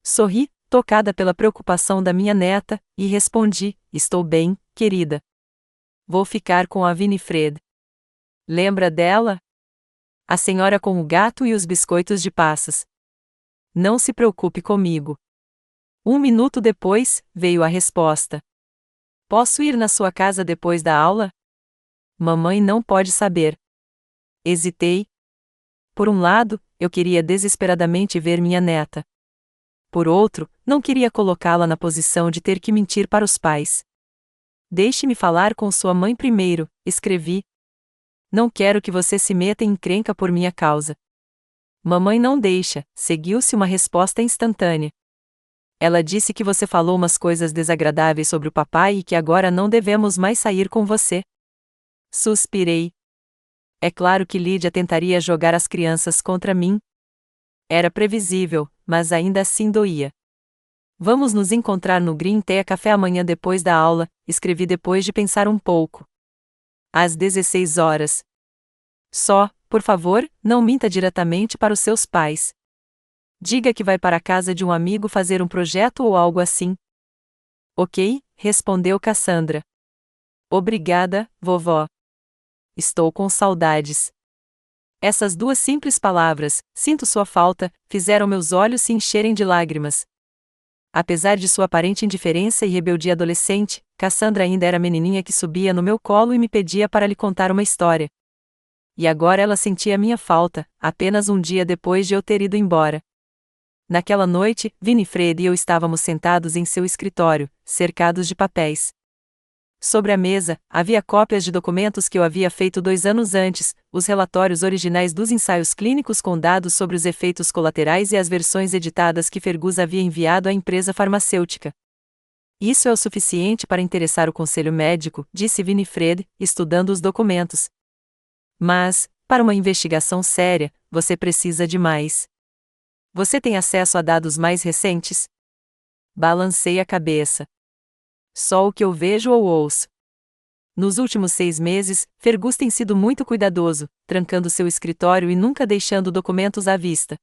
Sorri, tocada pela preocupação da minha neta, e respondi: estou bem, querida. Vou ficar com a Winifred. Lembra dela? A senhora com o gato e os biscoitos de passas. Não se preocupe comigo. 1 minuto depois, veio a resposta. Posso ir na sua casa depois da aula? Mamãe não pode saber. Hesitei. Por um lado, eu queria desesperadamente ver minha neta. Por outro, não queria colocá-la na posição de ter que mentir para os pais. Deixe-me falar com sua mãe primeiro, escrevi. Não quero que você se meta em encrenca por minha causa. Mamãe não deixa, seguiu-se uma resposta instantânea. Ela disse que você falou umas coisas desagradáveis sobre o papai e que agora não devemos mais sair com você. Suspirei. É claro que Lídia tentaria jogar as crianças contra mim. Era previsível, mas ainda assim doía. Vamos nos encontrar no Green Tea Café amanhã depois da aula, escrevi depois de pensar um pouco. Às 16 horas. Só, por favor, não minta diretamente para os seus pais. Diga que vai para a casa de um amigo fazer um projeto ou algo assim. Ok, respondeu Cassandra. Obrigada, vovó. Estou com saudades. Essas 2 simples palavras, sinto sua falta, fizeram meus olhos se encherem de lágrimas. Apesar de sua aparente indiferença e rebeldia adolescente, Cassandra ainda era a menininha que subia no meu colo e me pedia para lhe contar uma história. E agora ela sentia minha falta, apenas um dia depois de eu ter ido embora. Naquela noite, Winifred e eu estávamos sentados em seu escritório, cercados de papéis. Sobre a mesa, havia cópias de documentos que eu havia feito 2 anos antes, os relatórios originais dos ensaios clínicos com dados sobre os efeitos colaterais e as versões editadas que Fergus havia enviado à empresa farmacêutica. Isso é o suficiente para interessar o conselho médico, disse Winifred, estudando os documentos. Mas, para uma investigação séria, você precisa de mais. Você tem acesso a dados mais recentes? Balancei a cabeça. Só o que eu vejo ou ouço. Nos últimos 6 meses, Fergus tem sido muito cuidadoso, trancando seu escritório e nunca deixando documentos à vista.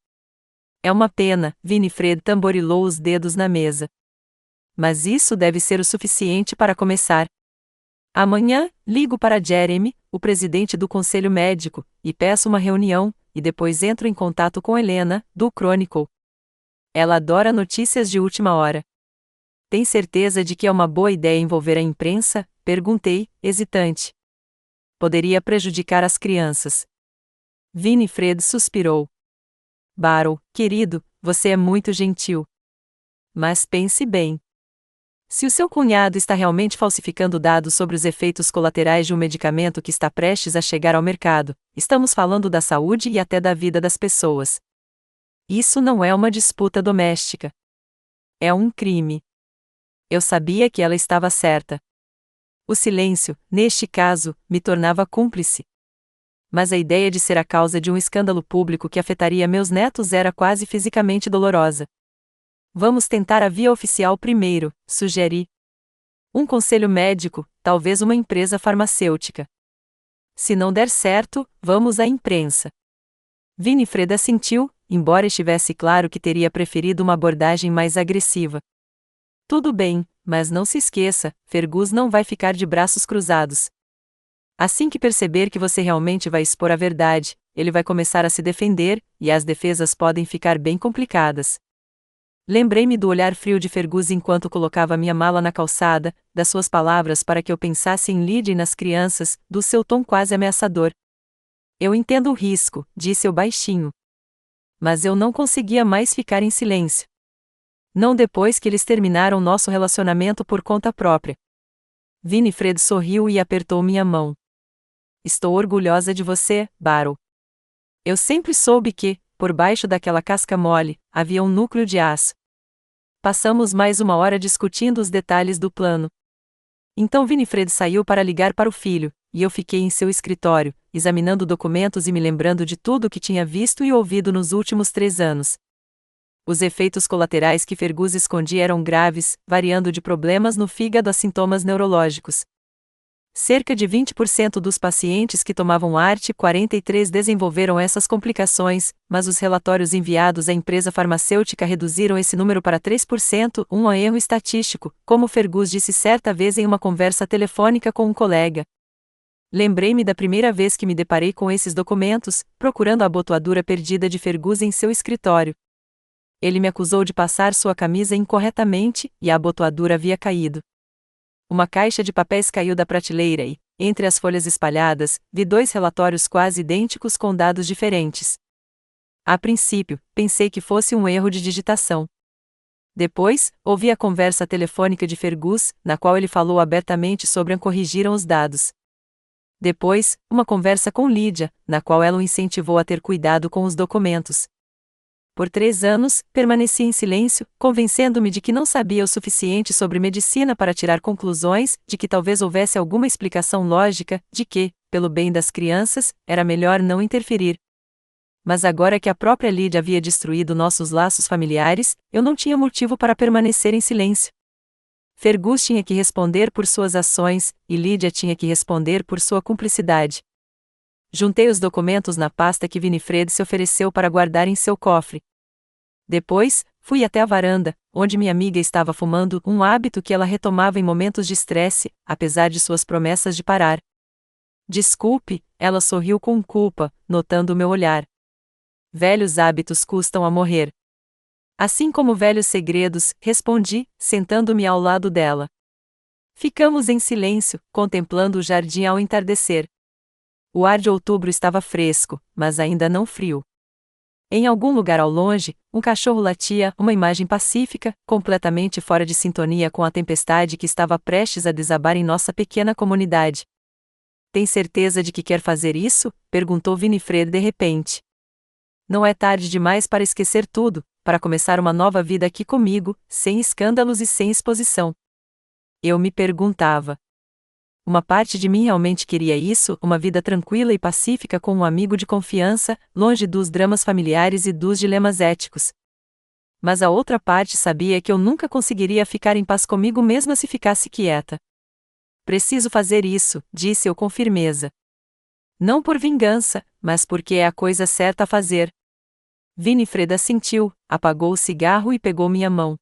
É uma pena, Winifred tamborilou os dedos na mesa. Mas isso deve ser o suficiente para começar. Amanhã, ligo para Jeremy, o presidente do conselho médico, e peço uma reunião, e depois entro em contato com Helena, do Chronicle. Ela adora notícias de última hora. Tem certeza de que é uma boa ideia envolver a imprensa? Perguntei, hesitante. Poderia prejudicar as crianças. Winifred suspirou. Barrow, querido, você é muito gentil. Mas pense bem. Se o seu cunhado está realmente falsificando dados sobre os efeitos colaterais de um medicamento que está prestes a chegar ao mercado, estamos falando da saúde e até da vida das pessoas. Isso não é uma disputa doméstica. É um crime. Eu sabia que ela estava certa. O silêncio, neste caso, me tornava cúmplice. Mas a ideia de ser a causa de um escândalo público que afetaria meus netos era quase fisicamente dolorosa. Vamos tentar a via oficial primeiro, sugeri. Um conselho médico, talvez uma empresa farmacêutica. Se não der certo, vamos à imprensa. Winifred assentiu, embora estivesse claro que teria preferido uma abordagem mais agressiva. Tudo bem, mas não se esqueça, Fergus não vai ficar de braços cruzados. Assim que perceber que você realmente vai expor a verdade, ele vai começar a se defender, e as defesas podem ficar bem complicadas. Lembrei-me do olhar frio de Fergus enquanto colocava minha mala na calçada, das suas palavras para que eu pensasse em Lydia e nas crianças, do seu tom quase ameaçador. Eu entendo o risco, disse eu baixinho. Mas eu não conseguia mais ficar em silêncio. Não depois que eles terminaram nosso relacionamento por conta própria. Winifred sorriu e apertou minha mão. Estou orgulhosa de você, Barrow. Eu sempre soube que, por baixo daquela casca mole, havia um núcleo de aço. Passamos mais 1 hora discutindo os detalhes do plano. Então Winifred saiu para ligar para o filho, e eu fiquei em seu escritório, examinando documentos e me lembrando de tudo o que tinha visto e ouvido nos últimos 3 anos. Os efeitos colaterais que Fergus escondia eram graves, variando de problemas no fígado a sintomas neurológicos. Cerca de 20% dos pacientes que tomavam ART-43 desenvolveram essas complicações, mas os relatórios enviados à empresa farmacêutica reduziram esse número para 3%, um erro estatístico, como Fergus disse certa vez em uma conversa telefônica com um colega. Lembrei-me da primeira vez que me deparei com esses documentos, procurando a abotoadura perdida de Fergus em seu escritório. Ele me acusou de passar sua camisa incorretamente, e a abotoadura havia caído. Uma caixa de papéis caiu da prateleira e, entre as folhas espalhadas, vi 2 relatórios quase idênticos com dados diferentes. A princípio, pensei que fosse um erro de digitação. Depois, ouvi a conversa telefônica de Fergus, na qual ele falou abertamente sobre corrigiram os dados. Depois, uma conversa com Lydia, na qual ela o incentivou a ter cuidado com os documentos. Por 3 anos, permaneci em silêncio, convencendo-me de que não sabia o suficiente sobre medicina para tirar conclusões, de que talvez houvesse alguma explicação lógica, de que, pelo bem das crianças, era melhor não interferir. Mas agora que a própria Lydia havia destruído nossos laços familiares, eu não tinha motivo para permanecer em silêncio. Fergus tinha que responder por suas ações, e Lydia tinha que responder por sua cumplicidade. Juntei os documentos na pasta que Winifred se ofereceu para guardar em seu cofre. Depois, fui até a varanda, onde minha amiga estava fumando, um hábito que ela retomava em momentos de estresse, apesar de suas promessas de parar. Desculpe, ela sorriu com culpa, notando o meu olhar. Velhos hábitos custam a morrer. Assim como velhos segredos, respondi, sentando-me ao lado dela. Ficamos em silêncio, contemplando o jardim ao entardecer. O ar de outubro estava fresco, mas ainda não frio. Em algum lugar ao longe, um cachorro latia, uma imagem pacífica, completamente fora de sintonia com a tempestade que estava prestes a desabar em nossa pequena comunidade. Tem certeza de que quer fazer isso? Perguntou Winifred de repente. Não é tarde demais para esquecer tudo, para começar uma nova vida aqui comigo, sem escândalos e sem exposição. Eu me perguntava. Uma parte de mim realmente queria isso, uma vida tranquila e pacífica com um amigo de confiança, longe dos dramas familiares e dos dilemas éticos. Mas a outra parte sabia que eu nunca conseguiria ficar em paz comigo mesma se ficasse quieta. Preciso fazer isso, disse eu com firmeza. Não por vingança, mas porque é a coisa certa a fazer. Winifred assentiu, apagou o cigarro e pegou minha mão.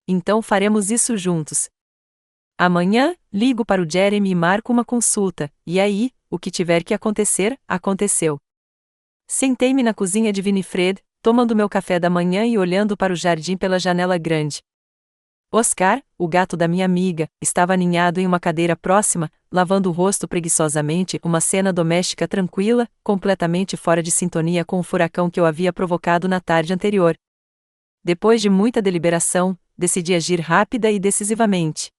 Então faremos isso juntos. Amanhã, ligo para o Jeremy e marco uma consulta, e aí, o que tiver que acontecer, aconteceu. Sentei-me na cozinha de Winifred, tomando meu café da manhã e olhando para o jardim pela janela grande. Oscar, o gato da minha amiga, estava aninhado em uma cadeira próxima, lavando o rosto preguiçosamente, uma cena doméstica tranquila, completamente fora de sintonia com o furacão que eu havia provocado na tarde anterior. Depois de muita deliberação, decidi agir rápida e decisivamente.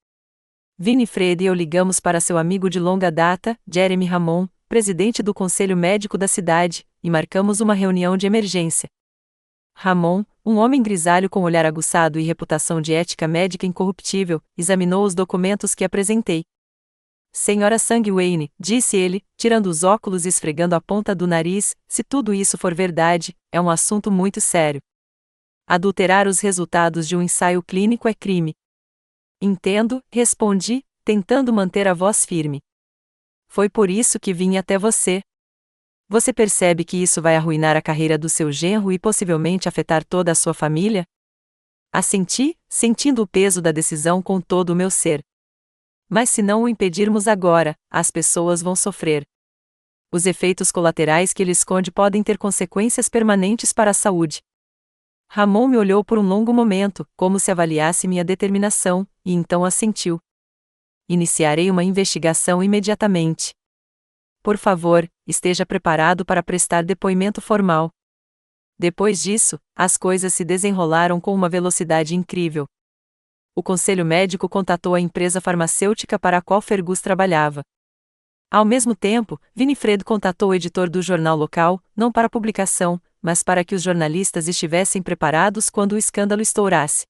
Winifred e eu ligamos para seu amigo de longa data, Jeremy Ramon, presidente do Conselho Médico da cidade, e marcamos uma reunião de emergência. Ramon, um homem grisalho com olhar aguçado e reputação de ética médica incorruptível, examinou os documentos que apresentei. Senhora Sangwayne, disse ele, tirando os óculos e esfregando a ponta do nariz, se tudo isso for verdade, é um assunto muito sério. Adulterar os resultados de um ensaio clínico é crime. Entendo, respondi, tentando manter a voz firme. Foi por isso que vim até você. Você percebe que isso vai arruinar a carreira do seu genro e possivelmente afetar toda a sua família? Assenti, sentindo o peso da decisão com todo o meu ser. Mas se não o impedirmos agora, as pessoas vão sofrer. Os efeitos colaterais que ele esconde podem ter consequências permanentes para a saúde. Ramon me olhou por um longo momento, como se avaliasse minha determinação, e então assentiu. Iniciarei uma investigação imediatamente. Por favor, esteja preparado para prestar depoimento formal. Depois disso, as coisas se desenrolaram com uma velocidade incrível. O conselho médico contatou a empresa farmacêutica para a qual Fergus trabalhava. Ao mesmo tempo, Winifred contatou o editor do jornal local, não para publicação, mas para que os jornalistas estivessem preparados quando o escândalo estourasse.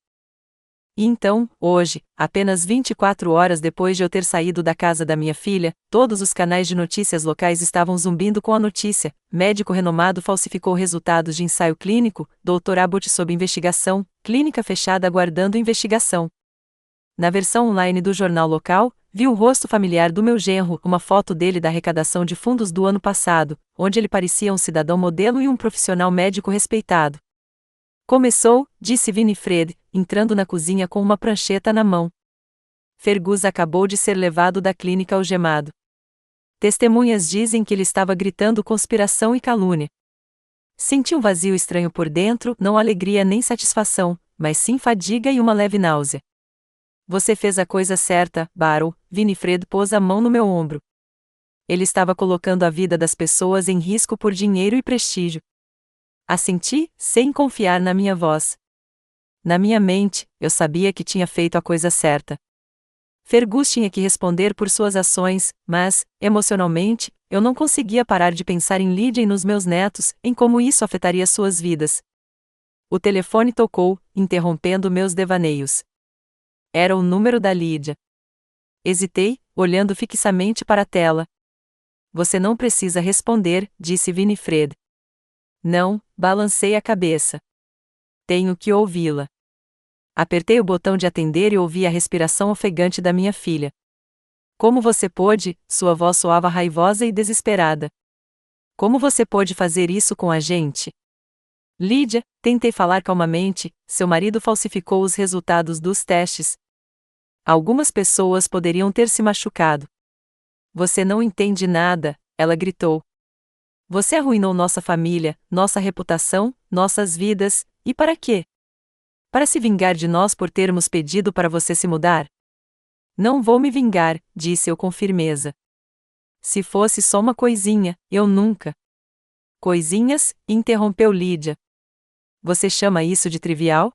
E então, hoje, apenas 24 horas depois de eu ter saído da casa da minha filha, todos os canais de notícias locais estavam zumbindo com a notícia: médico renomado falsificou resultados de ensaio clínico, Dr. Abbott sob investigação, clínica fechada aguardando investigação. Na versão online do jornal local, vi o rosto familiar do meu genro, uma foto dele da arrecadação de fundos do ano passado, onde ele parecia um cidadão modelo e um profissional médico respeitado. Começou, disse Winifred, entrando na cozinha com uma prancheta na mão. Fergus acabou de ser levado da clínica algemado. Testemunhas dizem que ele estava gritando conspiração e calúnia. Senti um vazio estranho por dentro, não alegria nem satisfação, mas sim fadiga e uma leve náusea. Você fez a coisa certa, Barrow, Winifred pôs a mão no meu ombro. Ele estava colocando a vida das pessoas em risco por dinheiro e prestígio. Assenti, sem confiar na minha voz. Na minha mente, eu sabia que tinha feito a coisa certa. Fergus tinha que responder por suas ações, mas, emocionalmente, eu não conseguia parar de pensar em Lydia e nos meus netos, em como isso afetaria suas vidas. O telefone tocou, interrompendo meus devaneios. Era o número da Lydia. Hesitei, olhando fixamente para a tela. Você não precisa responder, disse Winifred. Não, balancei a cabeça. Tenho que ouvi-la. Apertei o botão de atender e ouvi a respiração ofegante da minha filha. Como você pôde? Sua voz soava raivosa e desesperada. Como você pôde fazer isso com a gente? Lydia, tentei falar calmamente, seu marido falsificou os resultados dos testes. Algumas pessoas poderiam ter se machucado. Você não entende nada, ela gritou. Você arruinou nossa família, nossa reputação, nossas vidas, e para quê? Para se vingar de nós por termos pedido para você se mudar? Não vou me vingar, disse eu com firmeza. Se fosse só uma coisinha, eu nunca. Coisinhas? Interrompeu Lydia. Você chama isso de trivial?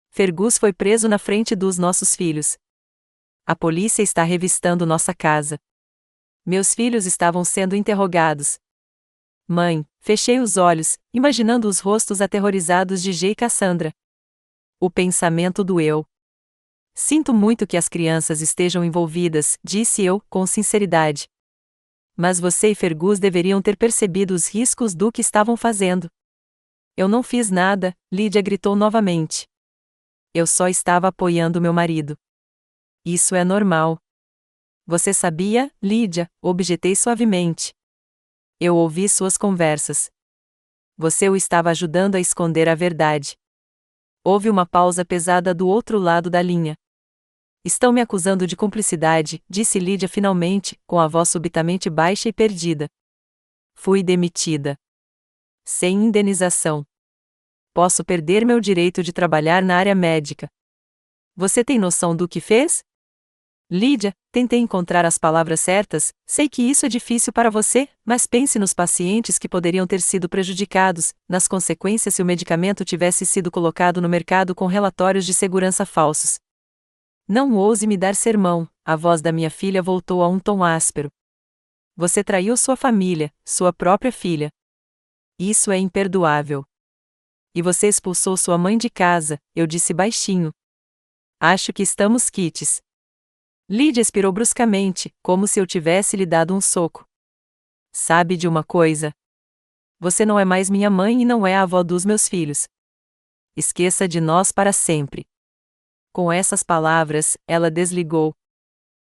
Fergus foi preso na frente dos nossos filhos. A polícia está revistando nossa casa. Meus filhos estavam sendo interrogados. Mãe, fechei os olhos, imaginando os rostos aterrorizados de Jay e Cassandra. O pensamento doeu. Sinto muito que as crianças estejam envolvidas, disse eu, com sinceridade. Mas você e Fergus deveriam ter percebido os riscos do que estavam fazendo. Eu não fiz nada, Lídia gritou novamente. Eu só estava apoiando meu marido. Isso é normal. Você sabia, Lídia? Objetei suavemente. Eu ouvi suas conversas. Você o estava ajudando a esconder a verdade. Houve uma pausa pesada do outro lado da linha. Estão me acusando de cumplicidade, disse Lídia finalmente, com a voz subitamente baixa e perdida. Fui demitida. Sem indenização. Posso perder meu direito de trabalhar na área médica. Você tem noção do que fez? Lídia, tentei encontrar as palavras certas, sei que isso é difícil para você, mas pense nos pacientes que poderiam ter sido prejudicados, nas consequências se o medicamento tivesse sido colocado no mercado com relatórios de segurança falsos. Não ouse me dar sermão, a voz da minha filha voltou a um tom áspero. Você traiu sua família, sua própria filha. Isso é imperdoável. E você expulsou sua mãe de casa, eu disse baixinho. Acho que estamos quites. Lídia expirou bruscamente, como se eu tivesse lhe dado um soco. Sabe de uma coisa? Você não é mais minha mãe e não é a avó dos meus filhos. Esqueça de nós para sempre. Com essas palavras, ela desligou.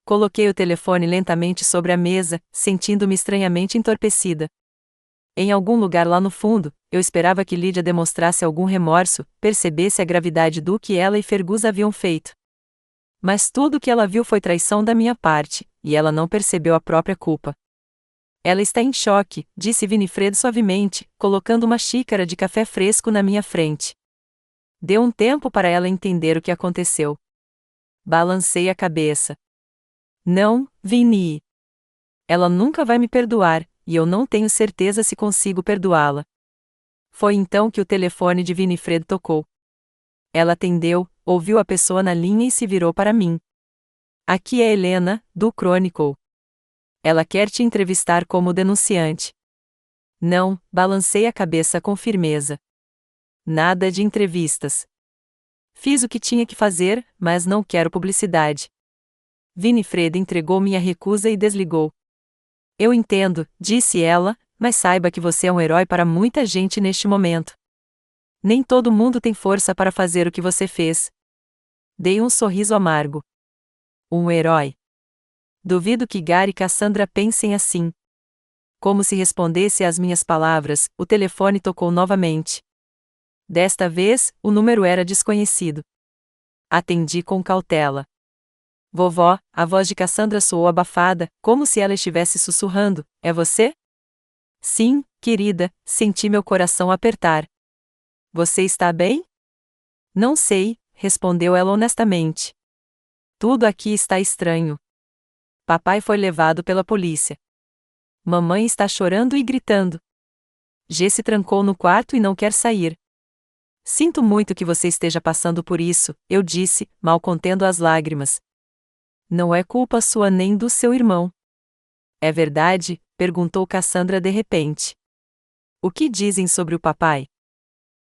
Coloquei o telefone lentamente sobre a mesa, sentindo-me estranhamente entorpecida. Em algum lugar lá no fundo, eu esperava que Lídia demonstrasse algum remorso, percebesse a gravidade do que ela e Fergus haviam feito. Mas tudo o que ela viu foi traição da minha parte, e ela não percebeu a própria culpa. Ela está em choque, disse Winifred suavemente, colocando uma xícara de café fresco na minha frente. Deu um tempo para ela entender o que aconteceu. Balancei a cabeça. Não, Vini. Ela nunca vai me perdoar, e eu não tenho certeza se consigo perdoá-la. Foi então que o telefone de Winifred tocou. Ela atendeu, ouviu a pessoa na linha e se virou para mim. Aqui é Helena, do Chronicle. Ela quer te entrevistar como denunciante. Não, balancei a cabeça com firmeza. Nada de entrevistas. Fiz o que tinha que fazer, mas não quero publicidade. Winifred entregou minha recusa e desligou. Eu entendo, disse ela, mas saiba que você é um herói para muita gente neste momento. Nem todo mundo tem força para fazer o que você fez. Dei um sorriso amargo. Um herói. Duvido que Gary e Cassandra pensem assim. Como se respondesse às minhas palavras, o telefone tocou novamente. Desta vez, o número era desconhecido. Atendi com cautela. Vovó, a voz de Cassandra soou abafada, como se ela estivesse sussurrando, é você? Sim, querida, senti meu coração apertar. Você está bem? Não sei, respondeu ela honestamente. Tudo aqui está estranho. Papai foi levado pela polícia. Mamãe está chorando e gritando. G se trancou no quarto e não quer sair. Sinto muito que você esteja passando por isso, eu disse, mal contendo as lágrimas. Não é culpa sua nem do seu irmão. É verdade? Perguntou Cassandra de repente. O que dizem sobre o papai?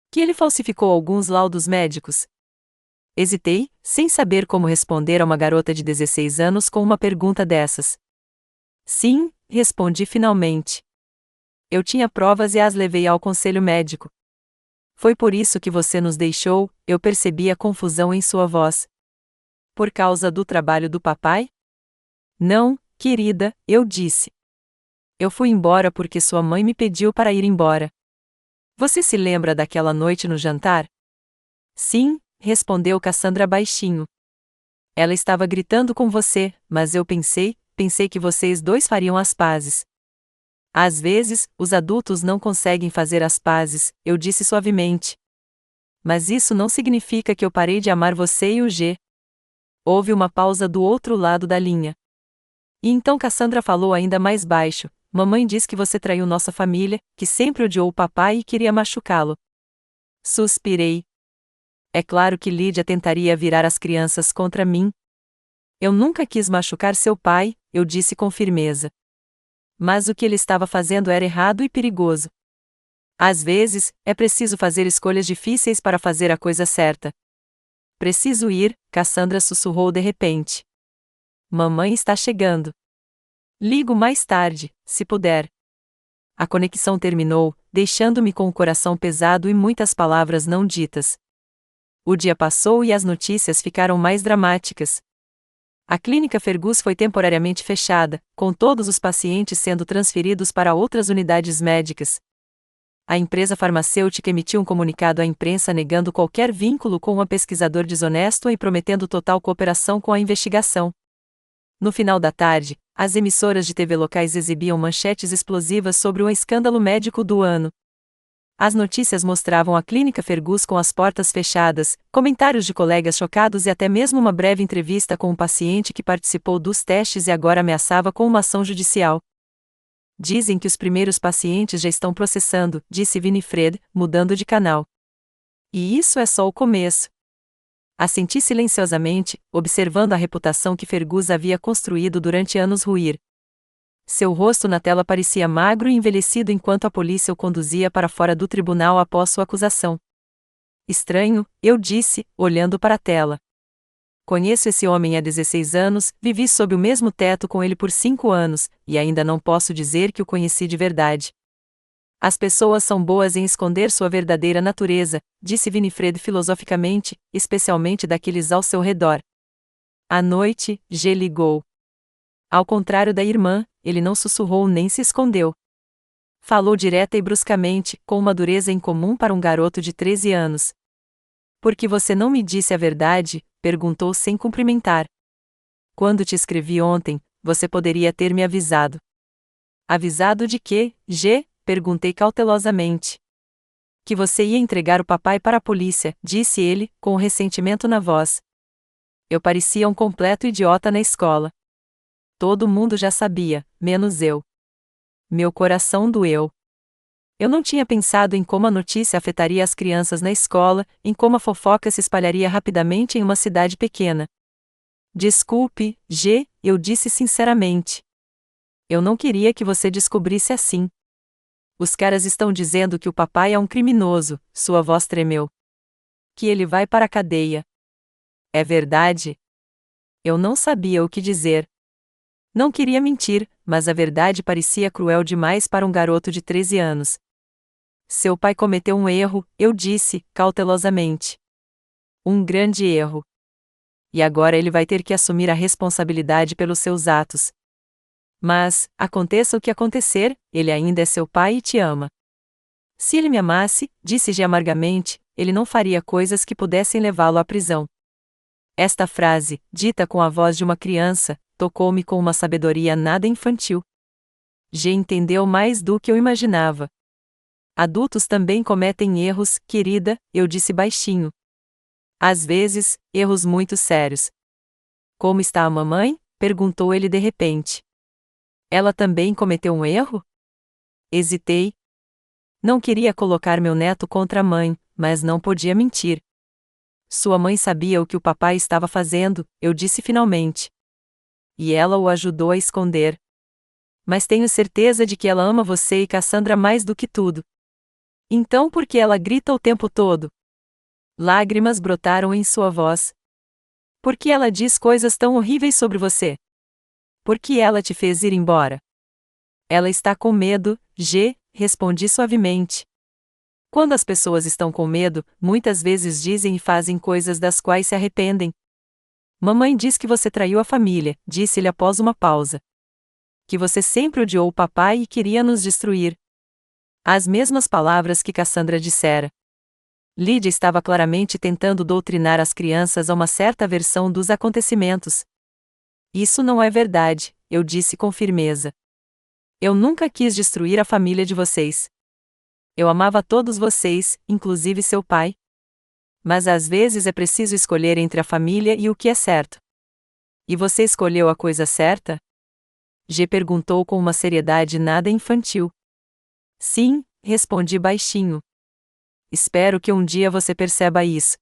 Que ele falsificou alguns laudos médicos. Hesitei, sem saber como responder a uma garota de 16 anos com uma pergunta dessas. Sim, respondi finalmente. Eu tinha provas e as levei ao conselho médico. Foi por isso que você nos deixou, eu percebi a confusão em sua voz. Por causa do trabalho do papai? Não, querida, eu disse. Eu fui embora porque sua mãe me pediu para ir embora. Você se lembra daquela noite no jantar? Sim, respondeu Cassandra baixinho. Ela estava gritando com você, mas eu pensei que vocês dois fariam as pazes. Às vezes, os adultos não conseguem fazer as pazes, eu disse suavemente. Mas isso não significa que eu parei de amar você e o G. Houve uma pausa do outro lado da linha. E então Cassandra falou ainda mais baixo. Mamãe diz que você traiu nossa família, que sempre odiou o papai e queria machucá-lo. Suspirei. É claro que Lídia tentaria virar as crianças contra mim. Eu nunca quis machucar seu pai, eu disse com firmeza. Mas o que ele estava fazendo era errado e perigoso. Às vezes, é preciso fazer escolhas difíceis para fazer a coisa certa. Preciso ir, Cassandra sussurrou de repente. Mamãe está chegando. Ligo mais tarde, se puder. A conexão terminou, deixando-me com o coração pesado e muitas palavras não ditas. O dia passou e as notícias ficaram mais dramáticas. A clínica Fergus foi temporariamente fechada, com todos os pacientes sendo transferidos para outras unidades médicas. A empresa farmacêutica emitiu um comunicado à imprensa negando qualquer vínculo com um pesquisador desonesto e prometendo total cooperação com a investigação. No final da tarde, as emissoras de TV locais exibiam manchetes explosivas sobre o escândalo médico do ano. As notícias mostravam a clínica Fergus com as portas fechadas, comentários de colegas chocados e até mesmo uma breve entrevista com um paciente que participou dos testes e agora ameaçava com uma ação judicial. Dizem que os primeiros pacientes já estão processando, disse Winifred, mudando de canal. E isso é só o começo. Assenti silenciosamente, observando a reputação que Fergus havia construído durante anos ruir. Seu rosto na tela parecia magro e envelhecido enquanto a polícia o conduzia para fora do tribunal após sua acusação. Estranho, eu disse, olhando para a tela. Conheço esse homem há 16 anos, vivi sob o mesmo teto com ele por 5 anos, e ainda não posso dizer que o conheci de verdade. As pessoas são boas em esconder sua verdadeira natureza, disse Winifred filosoficamente, especialmente daqueles ao seu redor. À noite, G ligou. Ao contrário da irmã, ele não sussurrou nem se escondeu. Falou direta e bruscamente, com uma dureza incomum para um garoto de 13 anos. Por que você não me disse a verdade? Perguntou sem cumprimentar. Quando te escrevi ontem, você poderia ter me avisado. Avisado de quê, G? Perguntei cautelosamente. Que você ia entregar o papai para a polícia, disse ele, com ressentimento na voz. Eu parecia um completo idiota na escola. Todo mundo já sabia, menos eu. Meu coração doeu. Eu não tinha pensado em como a notícia afetaria as crianças na escola, em como a fofoca se espalharia rapidamente em uma cidade pequena. Desculpe, G, eu disse sinceramente. Eu não queria que você descobrisse assim. Os caras estão dizendo que o papai é um criminoso, sua voz tremeu. Que ele vai para a cadeia. É verdade? Eu não sabia o que dizer. Não queria mentir, mas a verdade parecia cruel demais para um garoto de 13 anos. Seu pai cometeu um erro, eu disse, cautelosamente. Um grande erro. E agora ele vai ter que assumir a responsabilidade pelos seus atos. Mas, aconteça o que acontecer, ele ainda é seu pai e te ama. Se ele me amasse, disse-lhe amargamente, ele não faria coisas que pudessem levá-lo à prisão. Esta frase, dita com a voz de uma criança, tocou-me com uma sabedoria nada infantil. G entendeu mais do que eu imaginava. Adultos também cometem erros, querida, eu disse baixinho. Às vezes, erros muito sérios. Como está a mamãe? Perguntou ele de repente. Ela também cometeu um erro? Hesitei. Não queria colocar meu neto contra a mãe, mas não podia mentir. Sua mãe sabia o que o papai estava fazendo, eu disse finalmente. E ela o ajudou a esconder. Mas tenho certeza de que ela ama você e Cassandra mais do que tudo. Então por que ela grita o tempo todo? Lágrimas brotaram em sua voz. Por que ela diz coisas tão horríveis sobre você? Por que ela te fez ir embora? Ela está com medo, G, respondi suavemente. Quando as pessoas estão com medo, muitas vezes dizem e fazem coisas das quais se arrependem. Mamãe diz que você traiu a família, disse-lhe após uma pausa. Que você sempre odiou o papai e queria nos destruir. As mesmas palavras que Cassandra dissera. Lídia estava claramente tentando doutrinar as crianças a uma certa versão dos acontecimentos. Isso não é verdade, eu disse com firmeza. Eu nunca quis destruir a família de vocês. Eu amava todos vocês, inclusive seu pai. Mas às vezes é preciso escolher entre a família e o que é certo. E você escolheu a coisa certa? G perguntou com uma seriedade nada infantil. Sim, respondi baixinho. Espero que um dia você perceba isso.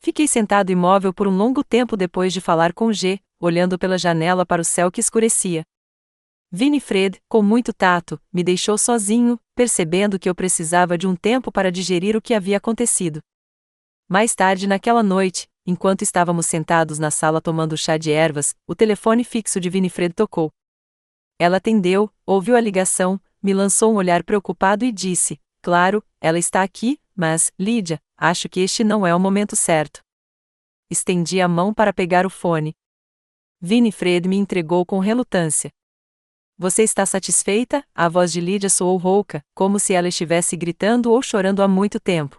Fiquei sentado imóvel por um longo tempo depois de falar com G, olhando pela janela para o céu que escurecia. Winifred, com muito tato, me deixou sozinho, percebendo que eu precisava de um tempo para digerir o que havia acontecido. Mais tarde naquela noite, enquanto estávamos sentados na sala tomando chá de ervas, o telefone fixo de Winifred tocou. Ela atendeu, ouviu a ligação, me lançou um olhar preocupado e disse: claro, ela está aqui, mas, Lídia, acho que este não é o momento certo. Estendi a mão para pegar o fone. Winifred me entregou com relutância. Você está satisfeita? A voz de Lídia soou rouca, como se ela estivesse gritando ou chorando há muito tempo.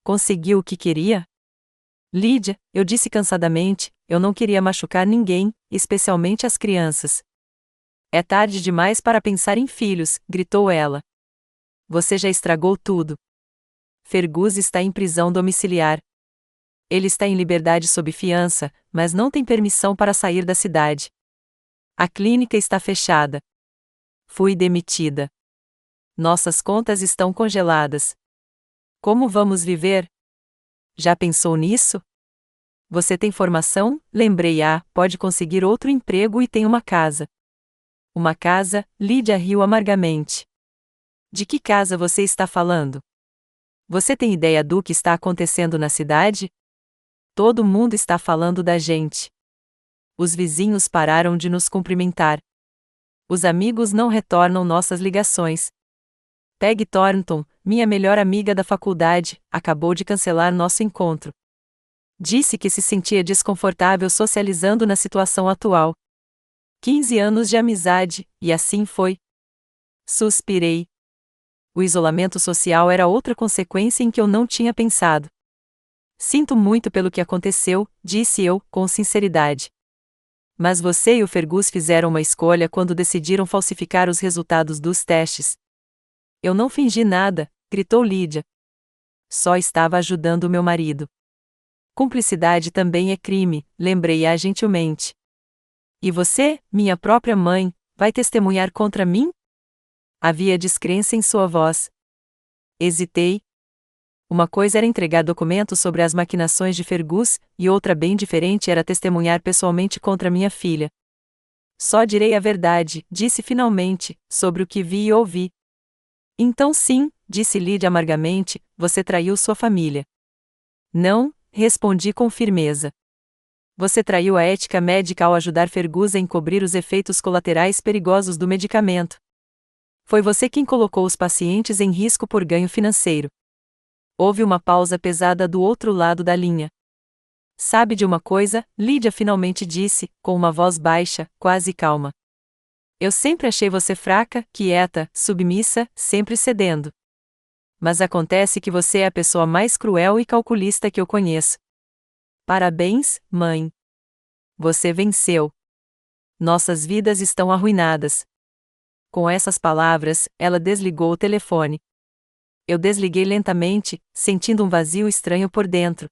Conseguiu o que queria? Lídia, eu disse cansadamente, eu não queria machucar ninguém, especialmente as crianças. É tarde demais para pensar em filhos, gritou ela. Você já estragou tudo. Fergus está em prisão domiciliar. Ele está em liberdade sob fiança, mas não tem permissão para sair da cidade. A clínica está fechada. Fui demitida. Nossas contas estão congeladas. Como vamos viver? Já pensou nisso? Você tem formação? Lembrei, pode conseguir outro emprego e tem uma casa. Uma casa? Lídia riu amargamente. De que casa você está falando? Você tem ideia do que está acontecendo na cidade? Todo mundo está falando da gente. Os vizinhos pararam de nos cumprimentar. Os amigos não retornam nossas ligações. Peg Thornton, minha melhor amiga da faculdade, acabou de cancelar nosso encontro. Disse que se sentia desconfortável socializando na situação atual. 15 anos de amizade, e assim foi. Suspirei. O isolamento social era outra consequência em que eu não tinha pensado. Sinto muito pelo que aconteceu, disse eu, com sinceridade. Mas você e o Fergus fizeram uma escolha quando decidiram falsificar os resultados dos testes. Eu não fingi nada, gritou Lídia. Só estava ajudando meu marido. Cumplicidade também é crime, lembrei-a gentilmente. E você, minha própria mãe, vai testemunhar contra mim? Havia descrença em sua voz. Hesitei. Uma coisa era entregar documentos sobre as maquinações de Fergus, e outra bem diferente era testemunhar pessoalmente contra minha filha. Só direi a verdade, disse finalmente, sobre o que vi e ouvi. Então sim, disse Lídia amargamente, você traiu sua família. Não, respondi com firmeza. Você traiu a ética médica ao ajudar Fergus a encobrir os efeitos colaterais perigosos do medicamento. Foi você quem colocou os pacientes em risco por ganho financeiro. Houve uma pausa pesada do outro lado da linha. Sabe de uma coisa? Lídia finalmente disse, com uma voz baixa, quase calma. Eu sempre achei você fraca, quieta, submissa, sempre cedendo. Mas acontece que você é a pessoa mais cruel e calculista que eu conheço. Parabéns, mãe. Você venceu. Nossas vidas estão arruinadas. Com essas palavras, ela desligou o telefone. Eu desliguei lentamente, sentindo um vazio estranho por dentro.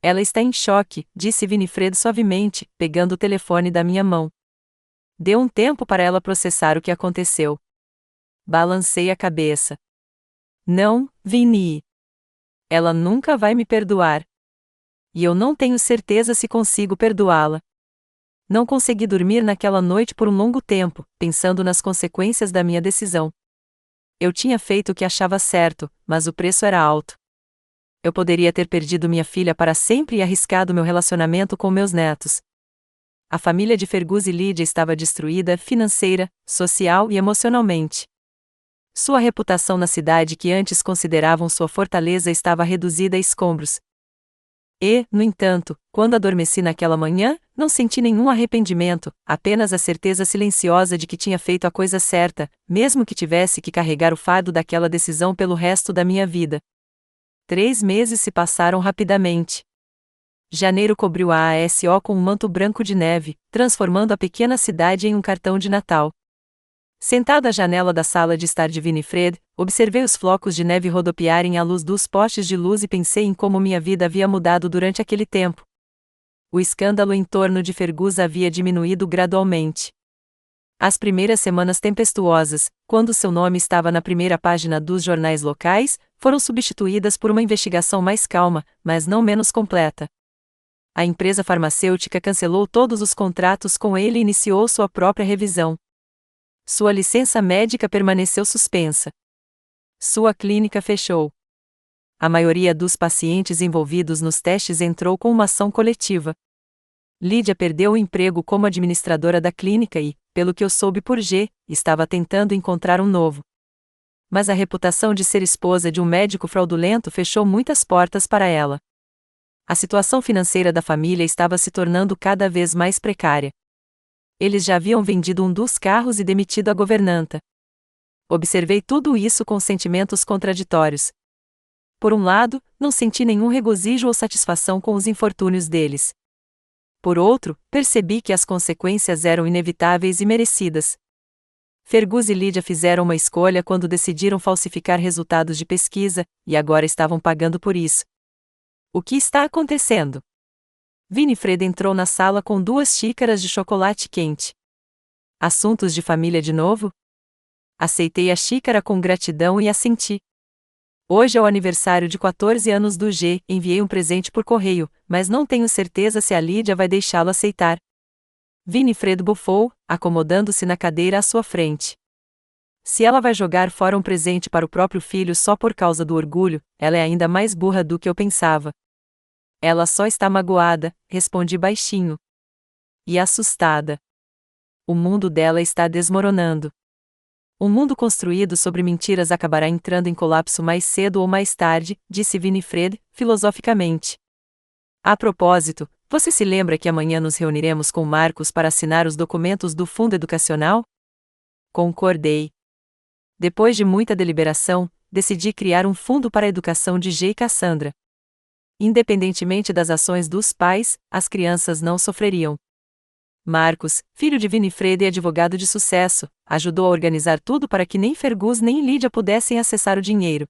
Ela está em choque, disse Winifred suavemente, pegando o telefone da minha mão. Deu um tempo para ela processar o que aconteceu. Balancei a cabeça. Não, Winnie. Ela nunca vai me perdoar. E eu não tenho certeza se consigo perdoá-la. Não consegui dormir naquela noite por um longo tempo, pensando nas consequências da minha decisão. Eu tinha feito o que achava certo, mas o preço era alto. Eu poderia ter perdido minha filha para sempre e arriscado meu relacionamento com meus netos. A família de Fergus e Lídia estava destruída financeira, social e emocionalmente. Sua reputação na cidade que antes consideravam sua fortaleza estava reduzida a escombros. E, no entanto, quando adormeci naquela manhã, não senti nenhum arrependimento, apenas a certeza silenciosa de que tinha feito a coisa certa, mesmo que tivesse que carregar o fardo daquela decisão pelo resto da minha vida. 3 meses se passaram rapidamente. Janeiro cobriu a ASO com um manto branco de neve, transformando a pequena cidade em um cartão de Natal. Sentado à janela da sala de estar de Winifred, observei os flocos de neve rodopiarem à luz dos postes de luz e pensei em como minha vida havia mudado durante aquele tempo. O escândalo em torno de Fergus havia diminuído gradualmente. As primeiras semanas tempestuosas, quando seu nome estava na primeira página dos jornais locais, foram substituídas por uma investigação mais calma, mas não menos completa. A empresa farmacêutica cancelou todos os contratos com ele e iniciou sua própria revisão. Sua licença médica permaneceu suspensa. Sua clínica fechou. A maioria dos pacientes envolvidos nos testes entrou com uma ação coletiva. Lídia perdeu o emprego como administradora da clínica e, pelo que eu soube por G, estava tentando encontrar um novo. Mas a reputação de ser esposa de um médico fraudulento fechou muitas portas para ela. A situação financeira da família estava se tornando cada vez mais precária. Eles já haviam vendido um dos carros e demitido a governanta. Observei tudo isso com sentimentos contraditórios. Por um lado, não senti nenhum regozijo ou satisfação com os infortúnios deles. Por outro, percebi que as consequências eram inevitáveis e merecidas. Fergus e Lídia fizeram uma escolha quando decidiram falsificar resultados de pesquisa, e agora estavam pagando por isso. O que está acontecendo? Winifred entrou na sala com 2 xícaras de chocolate quente. Assuntos de família de novo? Aceitei a xícara com gratidão e assenti. Hoje é o aniversário de 14 anos do G, enviei um presente por correio, mas não tenho certeza se a Lídia vai deixá-lo aceitar. Winifred bufou, acomodando-se na cadeira à sua frente. Se ela vai jogar fora um presente para o próprio filho só por causa do orgulho, ela é ainda mais burra do que eu pensava. Ela só está magoada, respondi baixinho. E assustada. O mundo dela está desmoronando. Um mundo construído sobre mentiras acabará entrando em colapso mais cedo ou mais tarde, disse Winifred, filosoficamente. A propósito, você se lembra que amanhã nos reuniremos com Marcos para assinar os documentos do Fundo Educacional? Concordei. Depois de muita deliberação, decidi criar um fundo para a educação de G e Cassandra. Independentemente das ações dos pais, as crianças não sofreriam. Marcos, filho de Winifred e advogado de sucesso, ajudou a organizar tudo para que nem Fergus nem Lídia pudessem acessar o dinheiro.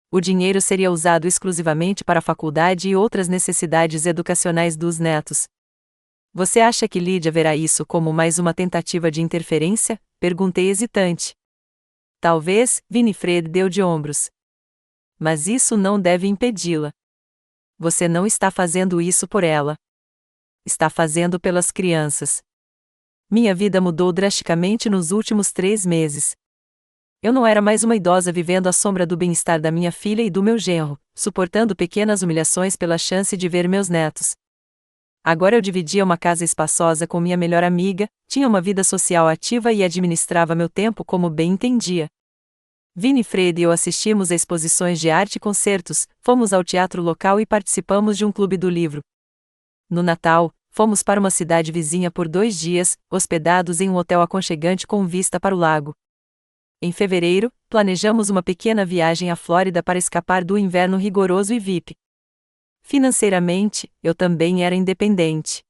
O dinheiro seria usado exclusivamente para a faculdade e outras necessidades educacionais dos netos. Você acha que Lídia verá isso como mais uma tentativa de interferência? Perguntei hesitante. Talvez, Winifred deu de ombros. Mas isso não deve impedi-la. Você não está fazendo isso por ela. Está fazendo pelas crianças. Minha vida mudou drasticamente nos últimos 3 meses. Eu não era mais uma idosa vivendo à sombra do bem-estar da minha filha e do meu genro, suportando pequenas humilhações pela chance de ver meus netos. Agora eu dividia uma casa espaçosa com minha melhor amiga, tinha uma vida social ativa e administrava meu tempo como bem entendia. Winifred e eu assistimos a exposições de arte e concertos, fomos ao teatro local e participamos de um clube do livro. No Natal, fomos para uma cidade vizinha por 2 dias, hospedados em um hotel aconchegante com vista para o lago. Em fevereiro, planejamos uma pequena viagem à Flórida para escapar do inverno rigoroso e VIP. Financeiramente, eu também era independente.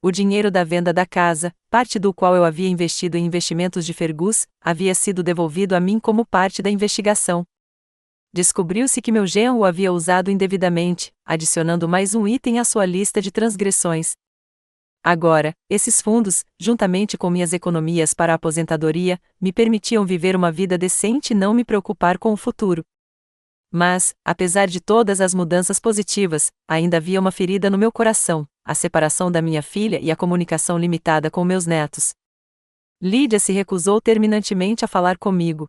O dinheiro da venda da casa, parte do qual eu havia investido em investimentos de Fergus, havia sido devolvido a mim como parte da investigação. Descobriu-se que meu genro o havia usado indevidamente, adicionando mais um item à sua lista de transgressões. Agora, esses fundos, juntamente com minhas economias para a aposentadoria, me permitiam viver uma vida decente e não me preocupar com o futuro. Mas, apesar de todas as mudanças positivas, ainda havia uma ferida no meu coração, a separação da minha filha e a comunicação limitada com meus netos. Lídia se recusou terminantemente a falar comigo.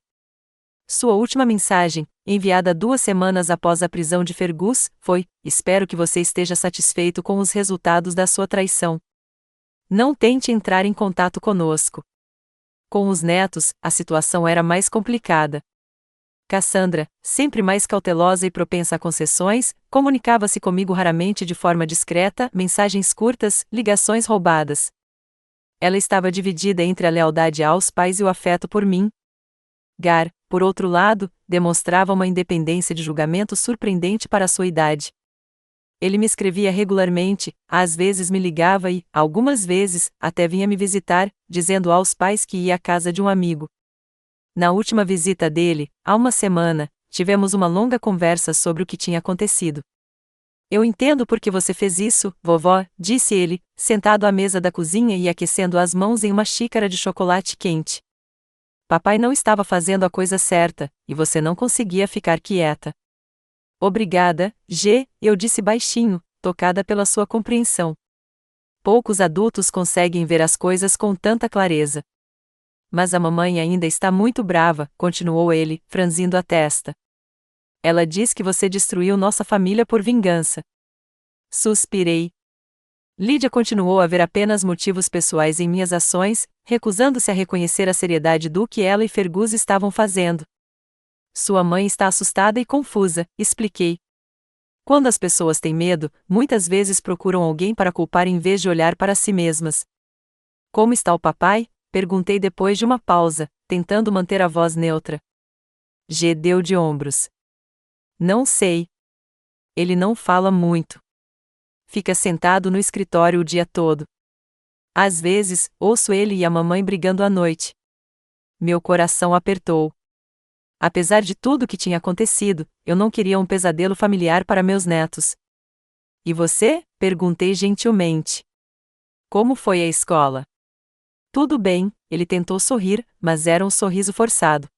Sua última mensagem, enviada 2 semanas após a prisão de Fergus, foi: espero que você esteja satisfeito com os resultados da sua traição. Não tente entrar em contato conosco. Com os netos, a situação era mais complicada. Cassandra, sempre mais cautelosa e propensa a concessões, comunicava-se comigo raramente de forma discreta, mensagens curtas, ligações roubadas. Ela estava dividida entre a lealdade aos pais e o afeto por mim. Gar, por outro lado, demonstrava uma independência de julgamento surpreendente para a sua idade. Ele me escrevia regularmente, às vezes me ligava e, algumas vezes, até vinha me visitar, dizendo aos pais que ia à casa de um amigo. Na última visita dele, há uma semana, tivemos uma longa conversa sobre o que tinha acontecido. Eu entendo por que você fez isso, vovó, disse ele, sentado à mesa da cozinha e aquecendo as mãos em uma xícara de chocolate quente. Papai não estava fazendo a coisa certa, e você não conseguia ficar quieta. Obrigada, G, eu disse baixinho, tocada pela sua compreensão. Poucos adultos conseguem ver as coisas com tanta clareza. Mas a mamãe ainda está muito brava, continuou ele, franzindo a testa. Ela diz que você destruiu nossa família por vingança. Suspirei. Lídia continuou a ver apenas motivos pessoais em minhas ações, recusando-se a reconhecer a seriedade do que ela e Fergus estavam fazendo. Sua mãe está assustada e confusa, expliquei. Quando as pessoas têm medo, muitas vezes procuram alguém para culpar em vez de olhar para si mesmas. Como está o papai? Perguntei depois de uma pausa, tentando manter a voz neutra. G deu de ombros. Não sei. Ele não fala muito. Fica sentado no escritório o dia todo. Às vezes, ouço ele e a mamãe brigando à noite. Meu coração apertou. Apesar de tudo o que tinha acontecido, eu não queria um pesadelo familiar para meus netos. E você? Perguntei gentilmente. Como foi a escola? Tudo bem, ele tentou sorrir, mas era um sorriso forçado.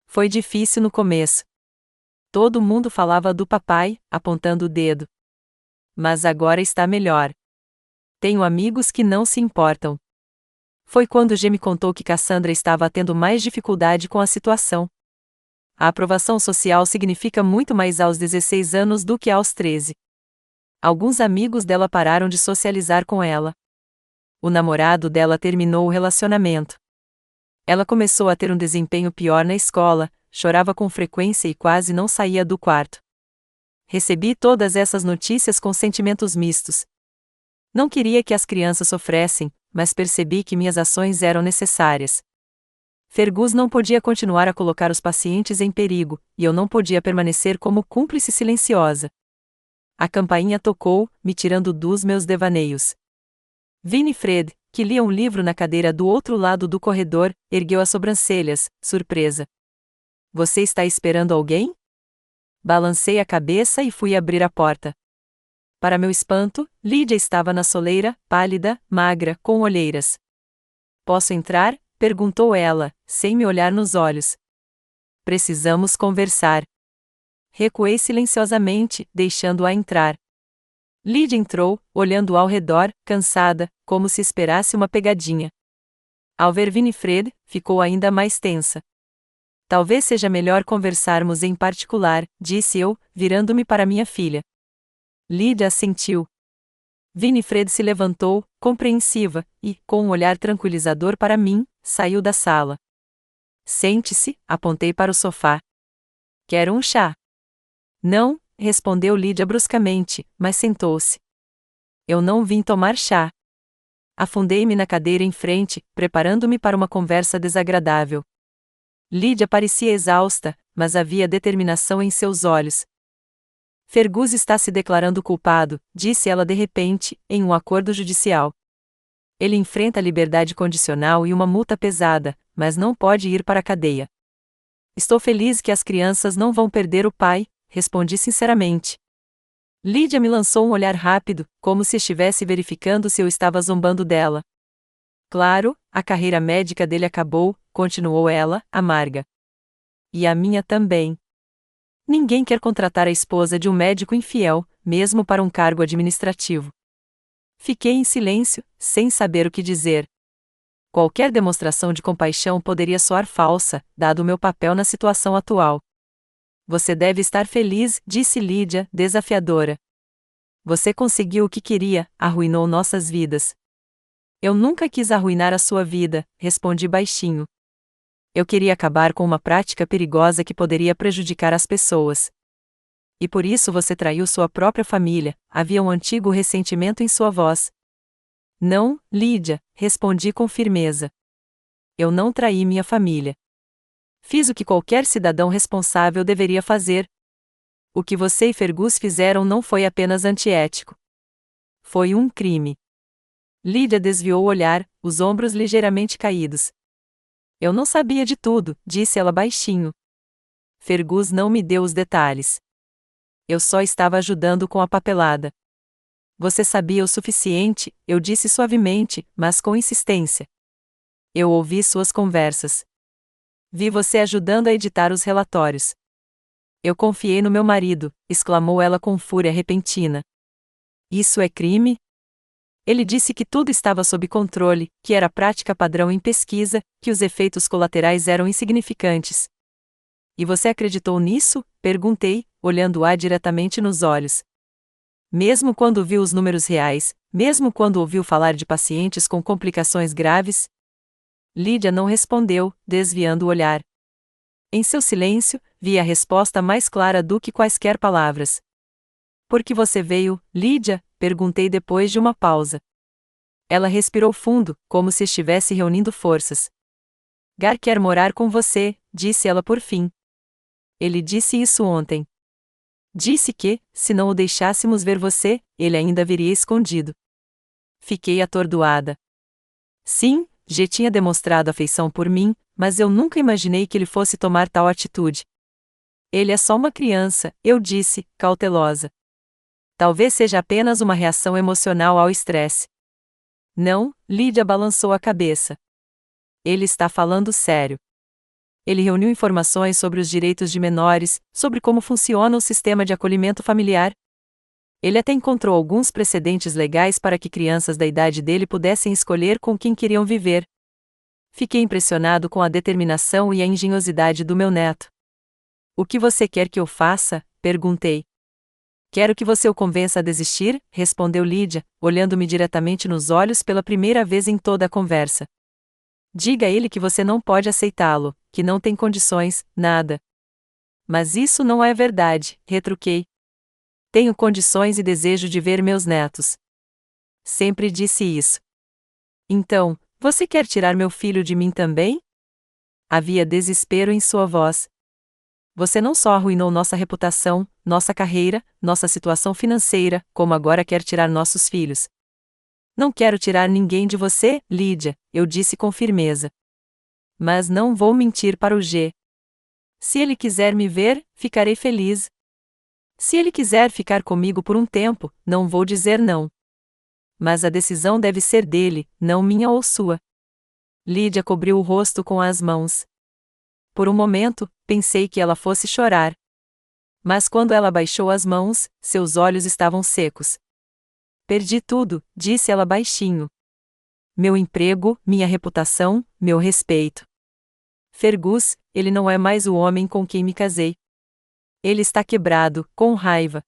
Foi difícil no começo. Todo mundo falava do papai, apontando o dedo. Mas agora está melhor. Tenho amigos que não se importam. Foi quando G me contou que Cassandra estava tendo mais dificuldade com a situação. A aprovação social significa muito mais aos 16 anos do que aos 13. Alguns amigos dela pararam de socializar com ela. O namorado dela terminou o relacionamento. Ela começou a ter um desempenho pior na escola, chorava com frequência e quase não saía do quarto. Recebi todas essas notícias com sentimentos mistos. Não queria que as crianças sofressem, mas percebi que minhas ações eram necessárias. Fergus não podia continuar a colocar os pacientes em perigo, e eu não podia permanecer como cúmplice silenciosa. A campainha tocou, me tirando dos meus devaneios. Winifred, que lia um livro na cadeira do outro lado do corredor, ergueu as sobrancelhas, surpresa. Você está esperando alguém? Balancei a cabeça e fui abrir a porta. Para meu espanto, Lídia estava na soleira, pálida, magra, com olheiras. Posso entrar? Perguntou ela, sem me olhar nos olhos. Precisamos conversar. Recuei silenciosamente, deixando-a entrar. Lídia entrou, olhando ao redor, cansada, como se esperasse uma pegadinha. Ao ver Winifred, ficou ainda mais tensa. Talvez seja melhor conversarmos em particular, disse eu, virando-me para minha filha. Lídia assentiu. Winifred se levantou, compreensiva, e, com um olhar tranquilizador para mim, saiu da sala. Sente-se, apontei para o sofá. Quer um chá? Não, respondeu Lídia bruscamente, mas sentou-se. Eu não vim tomar chá. Afundei-me na cadeira em frente, preparando-me para uma conversa desagradável. Lídia parecia exausta, mas havia determinação em seus olhos. Fergus está se declarando culpado, disse ela de repente, em um acordo judicial. Ele enfrenta liberdade condicional e uma multa pesada, mas não pode ir para a cadeia. Estou feliz que as crianças não vão perder o pai, respondi sinceramente. Lídia me lançou um olhar rápido, como se estivesse verificando se eu estava zombando dela. Claro, a carreira médica dele acabou, continuou ela, amarga. E a minha também. Ninguém quer contratar a esposa de um médico infiel, mesmo para um cargo administrativo. Fiquei em silêncio, sem saber o que dizer. Qualquer demonstração de compaixão poderia soar falsa, dado o meu papel na situação atual. Você deve estar feliz, disse Lídia, desafiadora. Você conseguiu o que queria, arruinou nossas vidas. Eu nunca quis arruinar a sua vida, respondi baixinho. Eu queria acabar com uma prática perigosa que poderia prejudicar as pessoas. E por isso você traiu sua própria família, havia um antigo ressentimento em sua voz. Não, Lídia, respondi com firmeza. Eu não traí minha família. Fiz o que qualquer cidadão responsável deveria fazer. O que você e Fergus fizeram não foi apenas antiético. Foi um crime. Lídia desviou o olhar, os ombros ligeiramente caídos. Eu não sabia de tudo, disse ela baixinho. Fergus não me deu os detalhes. Eu só estava ajudando com a papelada. Você sabia o suficiente, eu disse suavemente, mas com insistência. Eu ouvi suas conversas. Vi você ajudando a editar os relatórios. Eu confiei no meu marido, exclamou ela com fúria repentina. Isso é crime? Ele disse que tudo estava sob controle, que era prática padrão em pesquisa, que os efeitos colaterais eram insignificantes. E você acreditou nisso? Perguntei, olhando-a diretamente nos olhos. Mesmo quando viu os números reais, mesmo quando ouviu falar de pacientes com complicações graves? Lídia não respondeu, desviando o olhar. Em seu silêncio, vi a resposta mais clara do que quaisquer palavras. Por que você veio, Lídia? Perguntei depois de uma pausa. Ela respirou fundo, como se estivesse reunindo forças. Gar quer morar com você, disse ela por fim. Ele disse isso ontem. Disse que, se não o deixássemos ver você, ele ainda viria escondido. Fiquei atordoada. Sim, G tinha demonstrado afeição por mim, mas eu nunca imaginei que ele fosse tomar tal atitude. Ele é só uma criança, eu disse, cautelosa. Talvez seja apenas uma reação emocional ao estresse. Não, Lídia balançou a cabeça. Ele está falando sério. Ele reuniu informações sobre os direitos de menores, sobre como funciona o sistema de acolhimento familiar. Ele até encontrou alguns precedentes legais para que crianças da idade dele pudessem escolher com quem queriam viver. Fiquei impressionado com a determinação e a engenhosidade do meu neto. O que você quer que eu faça? Perguntei. Quero que você o convença a desistir, respondeu Lídia, olhando-me diretamente nos olhos pela primeira vez em toda a conversa. Diga a ele que você não pode aceitá-lo, que não tem condições, nada. Mas isso não é verdade, retruquei. Tenho condições e desejo de ver meus netos. Sempre disse isso. Então, você quer tirar meu filho de mim também? Havia desespero em sua voz. Você não só arruinou nossa reputação, nossa carreira, nossa situação financeira, como agora quer tirar nossos filhos. Não quero tirar ninguém de você, Lídia, eu disse com firmeza. Mas não vou mentir para o G. Se ele quiser me ver, ficarei feliz. Se ele quiser ficar comigo por um tempo, não vou dizer não. Mas a decisão deve ser dele, não minha ou sua. Lídia cobriu o rosto com as mãos. Por um momento, pensei que ela fosse chorar. Mas quando ela baixou as mãos, seus olhos estavam secos. Perdi tudo, disse ela baixinho. Meu emprego, minha reputação, meu respeito. Fergus, ele não é mais o homem com quem me casei. Ele está quebrado, com raiva.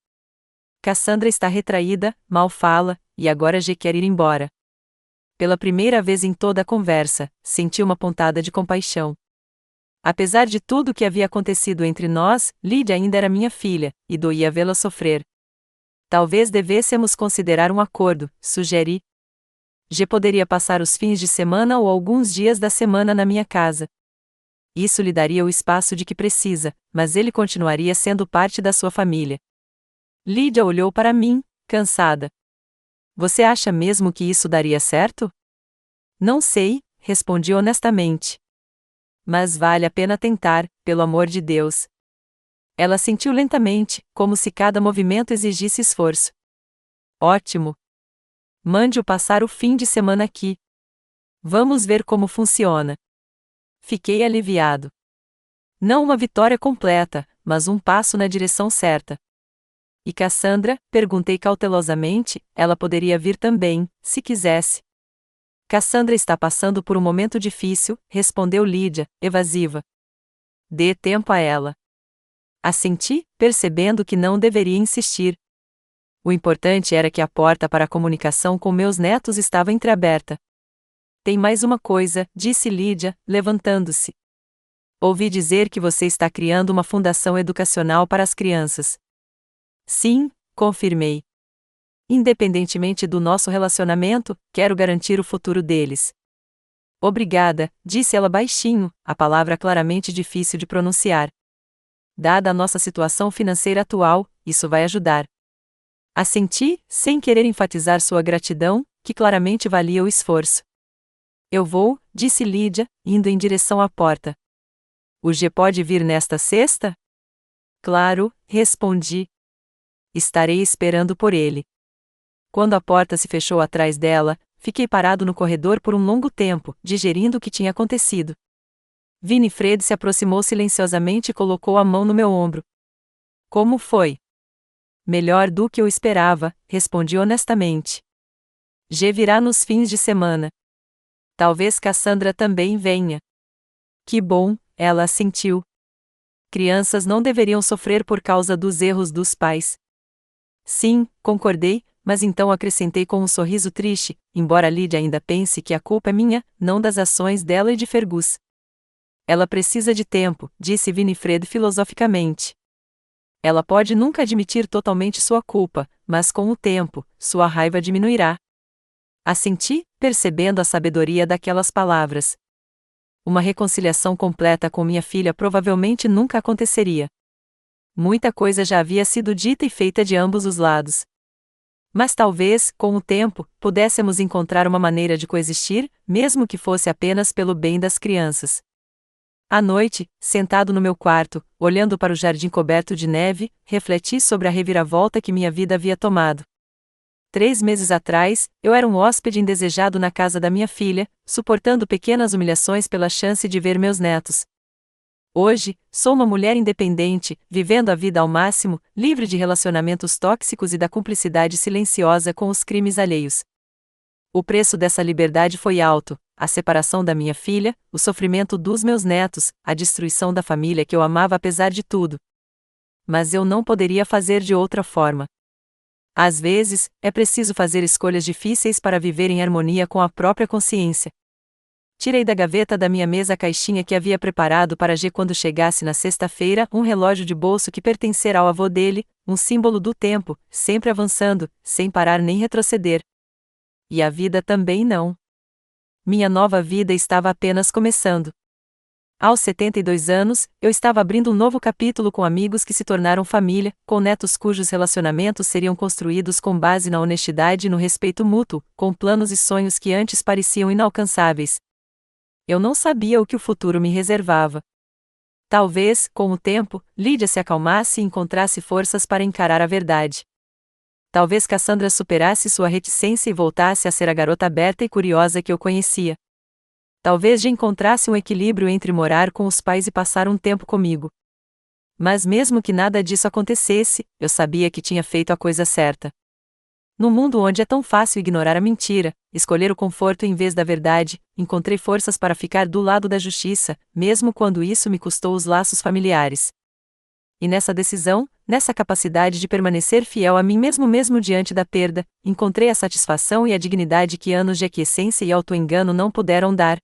Cassandra está retraída, mal fala, e agora G quer ir embora. Pela primeira vez em toda a conversa, senti uma pontada de compaixão. Apesar de tudo o que havia acontecido entre nós, Lídia ainda era minha filha, e doía vê-la sofrer. Talvez devêssemos considerar um acordo, sugeri. G poderia passar os fins de semana ou alguns dias da semana na minha casa. Isso lhe daria o espaço de que precisa, mas ele continuaria sendo parte da sua família. Lídia olhou para mim, cansada. Você acha mesmo que isso daria certo? Não sei, respondi honestamente. Mas vale a pena tentar, pelo amor de Deus. Ela sentiu lentamente, como se cada movimento exigisse esforço. Ótimo. Mande-o passar o fim de semana aqui. Vamos ver como funciona. Fiquei aliviado. Não uma vitória completa, mas um passo na direção certa. E Cassandra? Perguntei cautelosamente, ela poderia vir também, se quisesse. Cassandra está passando por um momento difícil, respondeu Lídia, evasiva. Dê tempo a ela. Assenti, percebendo que não deveria insistir. O importante era que a porta para a comunicação com meus netos estava entreaberta. Tem mais uma coisa, disse Lídia, levantando-se. Ouvi dizer que você está criando uma fundação educacional para as crianças. Sim, confirmei. Independentemente do nosso relacionamento, quero garantir o futuro deles. Obrigada, disse ela baixinho, a palavra claramente difícil de pronunciar. Dada a nossa situação financeira atual, isso vai ajudar. Assenti, sem querer enfatizar sua gratidão, que claramente valia o esforço. Eu vou, disse Lídia, indo em direção à porta. O G pode vir nesta sexta? Claro, respondi. Estarei esperando por ele. Quando a porta se fechou atrás dela, fiquei parado no corredor por um longo tempo, digerindo o que tinha acontecido. Winifred se aproximou silenciosamente e colocou a mão no meu ombro. Como foi? Melhor do que eu esperava, respondi honestamente. G virá nos fins de semana. Talvez Cassandra também venha. Que bom, ela assentiu. Crianças não deveriam sofrer por causa dos erros dos pais. Sim, concordei, mas então acrescentei com um sorriso triste, embora Lydia ainda pense que a culpa é minha, não das ações dela e de Fergus. Ela precisa de tempo, disse Winifred filosoficamente. Ela pode nunca admitir totalmente sua culpa, mas com o tempo, sua raiva diminuirá. Assenti, percebendo a sabedoria daquelas palavras. Uma reconciliação completa com minha filha provavelmente nunca aconteceria. Muita coisa já havia sido dita e feita de ambos os lados. Mas talvez, com o tempo, pudéssemos encontrar uma maneira de coexistir, mesmo que fosse apenas pelo bem das crianças. À noite, sentado no meu quarto, olhando para o jardim coberto de neve, refleti sobre a reviravolta que minha vida havia tomado. 3 meses atrás, eu era um hóspede indesejado na casa da minha filha, suportando pequenas humilhações pela chance de ver meus netos. Hoje, sou uma mulher independente, vivendo a vida ao máximo, livre de relacionamentos tóxicos e da cumplicidade silenciosa com os crimes alheios. O preço dessa liberdade foi alto: a separação da minha filha, o sofrimento dos meus netos, a destruição da família que eu amava apesar de tudo. Mas eu não poderia fazer de outra forma. Às vezes, é preciso fazer escolhas difíceis para viver em harmonia com a própria consciência. Tirei da gaveta da minha mesa a caixinha que havia preparado para G quando chegasse na sexta-feira, um relógio de bolso que pertencera ao avô dele, um símbolo do tempo, sempre avançando, sem parar nem retroceder. E a vida também não. Minha nova vida estava apenas começando. Aos 72 anos, eu estava abrindo um novo capítulo com amigos que se tornaram família, com netos cujos relacionamentos seriam construídos com base na honestidade e no respeito mútuo, com planos e sonhos que antes pareciam inalcançáveis. Eu não sabia o que o futuro me reservava. Talvez, com o tempo, Lydia se acalmasse e encontrasse forças para encarar a verdade. Talvez Cassandra superasse sua reticência e voltasse a ser a garota aberta e curiosa que eu conhecia. Talvez já encontrasse um equilíbrio entre morar com os pais e passar um tempo comigo. Mas mesmo que nada disso acontecesse, eu sabia que tinha feito a coisa certa. No mundo onde é tão fácil ignorar a mentira, escolher o conforto em vez da verdade, encontrei forças para ficar do lado da justiça, mesmo quando isso me custou os laços familiares. E nessa decisão, nessa capacidade de permanecer fiel a mim mesmo diante da perda, encontrei a satisfação e a dignidade que anos de aquiescência e autoengano não puderam dar.